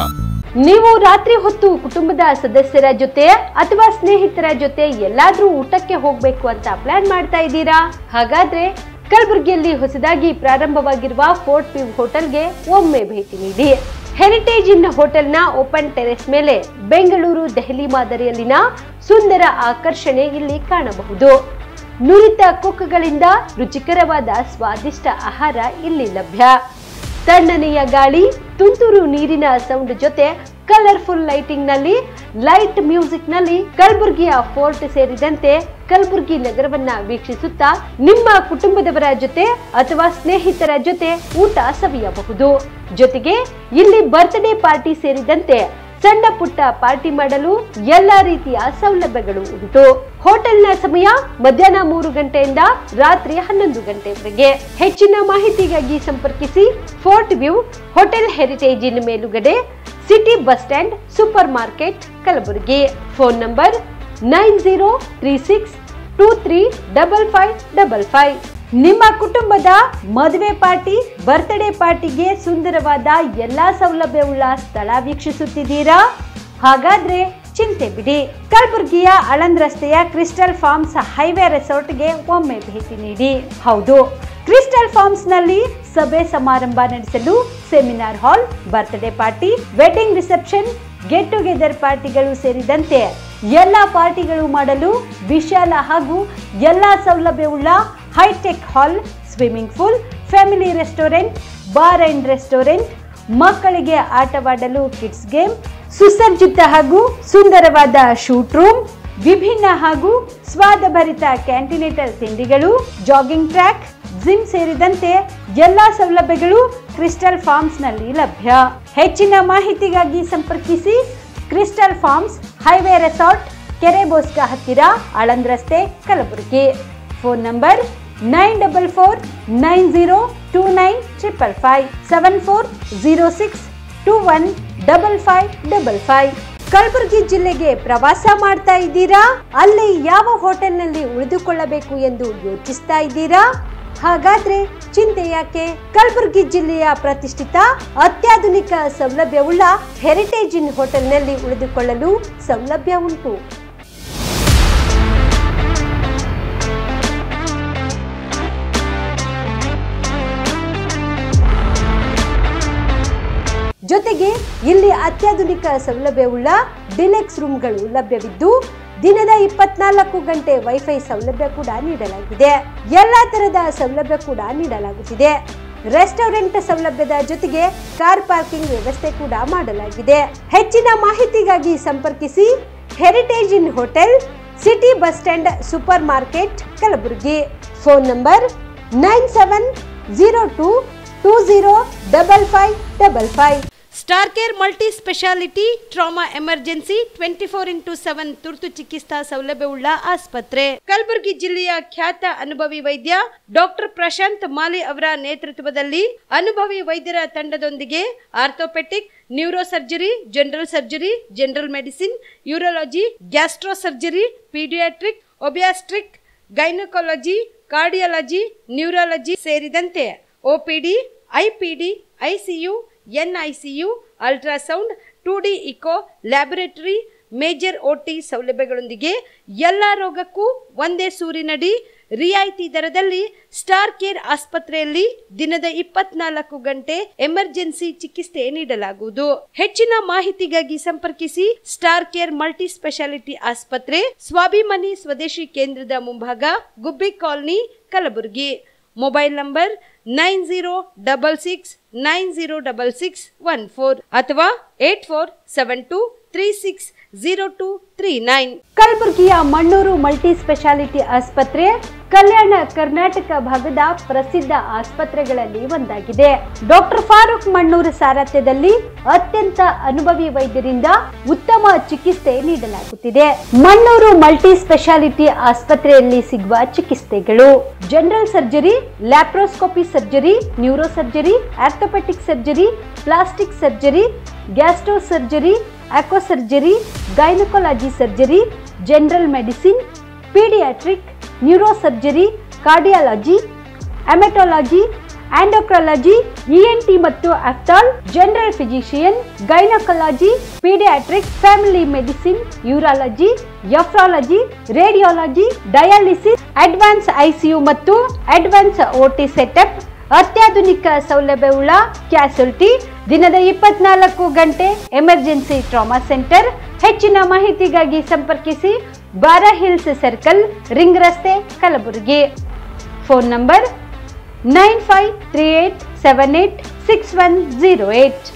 Speaker 3: ನೀವು ರಾತ್ರಿ ಹೊತ್ತು ಕುಟುಂಬದ ಸದಸ್ಯರ ಜೊತೆ ಅಥವಾ ಸ್ನೇಹಿತರ ಜೊತೆ ಎಲ್ಲಾದ್ರೂ ಊಟಕ್ಕೆ ಹೋಗ್ಬೇಕು ಅಂತ ಪ್ಲಾನ್ ಮಾಡ್ತಾ ಇದ್ದೀರಾ? ಹಾಗಾದ್ರೆ ಕಲಬುರಗಿಯಲ್ಲಿ ಹೊಸದಾಗಿ ಪ್ರಾರಂಭವಾಗಿರುವ ಫೋರ್ಟ್ ವ್ಯೂ ಹೋಟೆಲ್ಗೆ ಒಮ್ಮೆ ಭೇಟಿ ನೀಡಿ. ಹೆರಿಟೇಜ್ ಇನ್ ಹೋಟೆಲ್ನ ಓಪನ್ ಟೆರೆಸ್ ಮೇಲೆ ಬೆಂಗಳೂರು ದೆಹಲಿ ಮಾದರಿಯಲ್ಲಿನ ಸುಂದರ ಆಕರ್ಷಣೆ ಇಲ್ಲಿ ಕಾಣಬಹುದು. ನುರಿತ ಕುಕ್ಗಳಿಂದ ರುಚಿಕರವಾದ ಸ್ವಾದಿಷ್ಟ ಆಹಾರ ಇಲ್ಲಿ ಲಭ್ಯ. ತಣ್ಣನೆಯ ಗಾಳಿ, ತುಂತುರು ನೀರಿನ ಸೌಂಡ್ ಜೊತೆ ಕಲರ್ಫುಲ್ ಲೈಟಿಂಗ್ ನಲ್ಲಿ, ಲೈಟ್ ಮ್ಯೂಸಿಕ್ ನಲ್ಲಿ ಕಲಬುರಗಿಯ ಫೋರ್ಟ್ ಸೇರಿದಂತೆ ಕಲಬುರಗಿ ನಗರವನ್ನ ವೀಕ್ಷಿಸುತ್ತಾ ನಿಮ್ಮ ಕುಟುಂಬದವರ ಜೊತೆ ಅಥವಾ ಸ್ನೇಹಿತರ ಜೊತೆ ಊಟ ಸವಿಯಬಹುದು. ಜೊತೆಗೆ ಇಲ್ಲಿ ಬರ್ತ್ಡೇ ಪಾರ್ಟಿ ಸೇರಿದಂತೆ ಸಣ್ಣ ಪುಟ್ಟ ಪಾರ್ಟಿ ಮಾಡಲು ಎಲ್ಲಾ ರೀತಿಯ ಸೌಲಭ್ಯಗಳು ಉಂಟು. ಹೋಟೆಲ್ನ ಸಮಯ ಮಧ್ಯಾಹ್ನ 3 ಗಂಟೆಯಿಂದ ರಾತ್ರಿ 11 ಗಂಟೆವರೆಗೆ. ಹೆಚ್ಚಿನ ಮಾಹಿತಿಗಾಗಿ ಸಂಪರ್ಕಿಸಿ ಫೋರ್ಟ್ ವ್ಯೂ ಹೋಟೆಲ್, ಹೆರಿಟೇಜ್ ಇನ್ ಮೇಲುಗಡೆ, city bus stand, super market, Kalaburagi. Phone number 9036235555. ನಿಮ್ಮ ಕುಟುಂಬದ ಮದುವೆ ಪಾರ್ಟಿ, ಬರ್ತ್ಡೇ ಪಾರ್ಟಿಗೆ ಸುಂದರವಾದ ಎಲ್ಲಾ ಸೌಲಭ್ಯವುಳ್ಳ ಸ್ಥಳ ವೀಕ್ಷಿಸುತ್ತಿದ್ದೀರಾ? ಹಾಗಾದ್ರೆ ಚಿಂತೆ ಬಿಡಿ. ಕಲಬುರಗಿಯ ಆಳಂದ್ ರಸ್ತೆಯ ಕ್ರಿಸ್ಟಲ್ ಫಾರ್ಮ್ಸ್ ಹೈವೇ ರೆಸಾರ್ಟ್ಗೆ ಒಮ್ಮೆ ಭೇಟಿ ನೀಡಿ. ಹೌದು, ಕ್ರಿಸ್ಟಲ್ ಫಾರ್ಮ್ಸ್ ನಲ್ಲಿ ಸಭೆ ಸಮಾರಂಭ ನಡೆಸಲು seminar hall, birthday party, wedding reception, get together ಪಾರ್ಟಿಗಳು ಸೇರಿದಂತೆ ಎಲ್ಲಾ ಪಾರ್ಟಿಗಳು ಮಾಡಲು ವಿಶಾಲ ಹಾಗೂ ಎಲ್ಲಾ ಸೌಲಭ್ಯವುಳ್ಳ high tech hall, swimming pool, family restaurant, bar and restaurant, ಮಕ್ಕಳಿಗೆ ಆಟವಾಡಲು ಕಿಡ್ಸ್ ಗೇಮ್, ಸುಸಜ್ಜಿತ ಹಾಗೂ ಸುಂದರವಾದ ಶೂಟ್ ರೂಮ್, ವಿಭಿನ್ನ ಹಾಗೂ ಸ್ವಾದಭರಿತ ಕ್ಯಾಂಟಿನೇಟಲ್ ತಿಂಡಿಗಳು, ಜಾಗಿಂಗ್ ಟ್ರ್ಯಾಕ್, ಜಿಮ್ ಸೇರಿದಂತೆ ಎಲ್ಲಾ ಸೌಲಭ್ಯಗಳು ಕ್ರಿಸ್ಟಲ್ ಫಾರ್ಮ್ಸ್ ನಲ್ಲಿ ಲಭ್ಯ. ಹೆಚ್ಚಿನ ಮಾಹಿತಿಗಾಗಿ ಸಂಪರ್ಕಿಸಿ ಕ್ರಿಸ್ಟಲ್ ಫಾರ್ಮ್ಸ್ ಹೈವೇ ರೆಸಾರ್ಟ್, ಕೆರೆ ಬೋಸ್ಕ ಹತ್ತಿರ, ಆಳಂದ್ ರಸ್ತೆ, ಕಲಬುರಗಿ. Phone number 9490295555 7406215555. ಕಲಬುರಗಿ ಜಿಲ್ಲೆಗೆ ಪ್ರವಾಸ ಮಾಡ್ತಾ ಇದ್ದೀರಾ? ಅಲ್ಲಿ ಯಾವ ಹೋಟೆಲ್ನಲ್ಲಿ ಉಳಿದುಕೊಳ್ಳಬೇಕು ಎಂದು ಯೋಚಿಸ್ತಾ ಇದ್ದೀರಾ? ಹಾಗಾದ್ರೆ ಚಿಂತೆ ಯಾಕೆ? ಕಲಬುರಗಿ ಜಿಲ್ಲೆಯ ಪ್ರತಿಷ್ಠಿತ ಅತ್ಯಾಧುನಿಕ ಸೌಲಭ್ಯವುಳ್ಳ ಹೆರಿಟೇಜ್ ಇನ್ ಹೋಟೆಲ್ನಲ್ಲಿ ಉಳಿದುಕೊಳ್ಳಲು ಸೌಲಭ್ಯ ಉಂಟು. ಜೊತೆಗೆ ಇಲ್ಲಿ ಅತ್ಯಾಧುನಿಕ ಸೌಲಭ್ಯವುಳ್ಳ ಡಿಲೆಕ್ಸ್ ರೂಮ್ಗಳು ಲಭ್ಯವಿದ್ದು ದಿನದ 24 ಗಂಟೆ ವೈಫೈ ಸೌಲಭ್ಯ ಕೂಡ ನೀಡಲಾಗಿದೆ. ಎಲ್ಲಾ ತರಹದ ಸೌಲಭ್ಯ ಕೂಡ ನೀಡಲಾಗುತ್ತಿದೆ. ರೆಸ್ಟೋರೆಂಟ್ ಸೌಲಭ್ಯದ ಜೊತೆಗೆ ಕಾರ್ ಪಾರ್ಕಿಂಗ್ ವ್ಯವಸ್ಥೆ ಕೂಡ ಮಾಡಲಾಗಿದೆ. ಹೆಚ್ಚಿನ ಮಾಹಿತಿಗಾಗಿ ಸಂಪರ್ಕಿಸಿ heritage inn hotel, city bus stand, super market, Kalaburagi. Phone number 9702205555. Star care multi speciality trauma emergency 24x7 ತುರ್ತು ಚಿಕಿತ್ಸಾ ಸೌಲಭ್ಯವುಳ್ಳ ಆಸ್ಪತ್ರೆ. ಕಲಬುರಗಿ ಜಿಲ್ಲೆಯ ಖ್ಯಾತ ಅನುಭವಿ ವೈದ್ಯ ಡಾಕ್ಟರ್ ಪ್ರಶಾಂತ್ ಮಾಲಿ ಅವರ ನೇತೃತ್ವದಲ್ಲಿ ಅನುಭವಿ ವೈದ್ಯರ ತಂಡದೊಂದಿಗೆ orthopaedic, neuro surgery, general surgery, general medicine, urology, gastro surgery, paediatric, obstetric, gynaecology, cardiology, neurology ಸೇರಿದಂತೆ OPD, IPD, ICU, NICU, ultrasound, 2D echo, laboratory, major OT ಸೌಲಭ್ಯಗಳೊಂದಿಗೆ ಎಲ್ಲ ರೋಗಕ್ಕೂ ಒಂದೇ ಸೂರಿನಡಿ ರಿಯಾಯಿತಿ ದರದಲ್ಲಿ ಸ್ಟಾರ್ ಕೇರ್ ಆಸ್ಪತ್ರೆಯಲ್ಲಿ ದಿನದ 24 ಗಂಟೆ ಎಮರ್ಜೆನ್ಸಿ ಚಿಕಿತ್ಸೆ ನೀಡಲಾಗುವುದು. ಹೆಚ್ಚಿನ ಮಾಹಿತಿಗಾಗಿ ಸಂಪರ್ಕಿಸಿ ಸ್ಟಾರ್ ಕೇರ್ ಮಲ್ಟಿ ಸ್ಪೆಷಾಲಿಟಿ ಆಸ್ಪತ್ರೆ, ಸ್ವಾಭಿಮಾನಿ ಸ್ವದೇಶಿ ಕೇಂದ್ರದ ಮುಂಭಾಗ, ಗುಬ್ಬಿ ಕಾಲನಿ, ಕಲಬುರಗಿ. ಮೊಬೈಲ್ ನಂಬರ್ 9066906614 ಅಥವಾ 8472360239. ಕಲಬುರಗಿಯ ಮಣ್ಣೂರು ಮಲ್ಟಿ ಸ್ಪೆಷಾಲಿಟಿ ಆಸ್ಪತ್ರೆ ಕಲ್ಯಾಣ ಕರ್ನಾಟಕ ಭಾಗದ ಪ್ರಸಿದ್ಧ ಆಸ್ಪತ್ರೆಗಳಲ್ಲಿ ಒಂದಾಗಿದೆ. ಡಾಕ್ಟರ್ ಫಾರೂಕ್ ಮಣ್ಣೂರು ಸಾರಥ್ಯದಲ್ಲಿ ಅತ್ಯಂತ ಅನುಭವಿ ವೈದ್ಯರಿಂದ ಉತ್ತಮ ಚಿಕಿತ್ಸೆ ನೀಡಲಾಗುತ್ತಿದೆ. ಮಣ್ಣೂರು ಮಲ್ಟಿ ಸ್ಪೆಷಾಲಿಟಿ ಆಸ್ಪತ್ರೆಯಲ್ಲಿ ಸಿಗುವ ಚಿಕಿತ್ಸೆಗಳು: general surgery, laparoscopy surgery, neuro surgery, orthopedic surgery, plastic surgery, gastro surgery, aqua surgery, gynaecology surgery, general medicine, paediatric, neuro surgery, cardiology, haematology, endocrinology, ENT ಮತ್ತು ophthal, general physician, gynaecology, paediatrics, family medicine, urology, nephrology, radiology, dialysis, advance ICU ಮತ್ತು advance OT setup, ಅತ್ಯಾಧುನಿಕ ಸೌಲಭ್ಯವುಳ್ಳ ಕ್ಯಾಸುಲಿಟಿ, ದಿನದ 24 ಗಂಟೆ emergency trauma centre. ಹೆಚ್ಚಿನ ಮಾಹಿತಿಗಾಗಿ ಸಂಪರ್ಕಿಸಿ ಬಾರಾ hills circle, ring ರಸ್ತೆ, ಕಲಬುರಗಿ. Phone number 9538786108.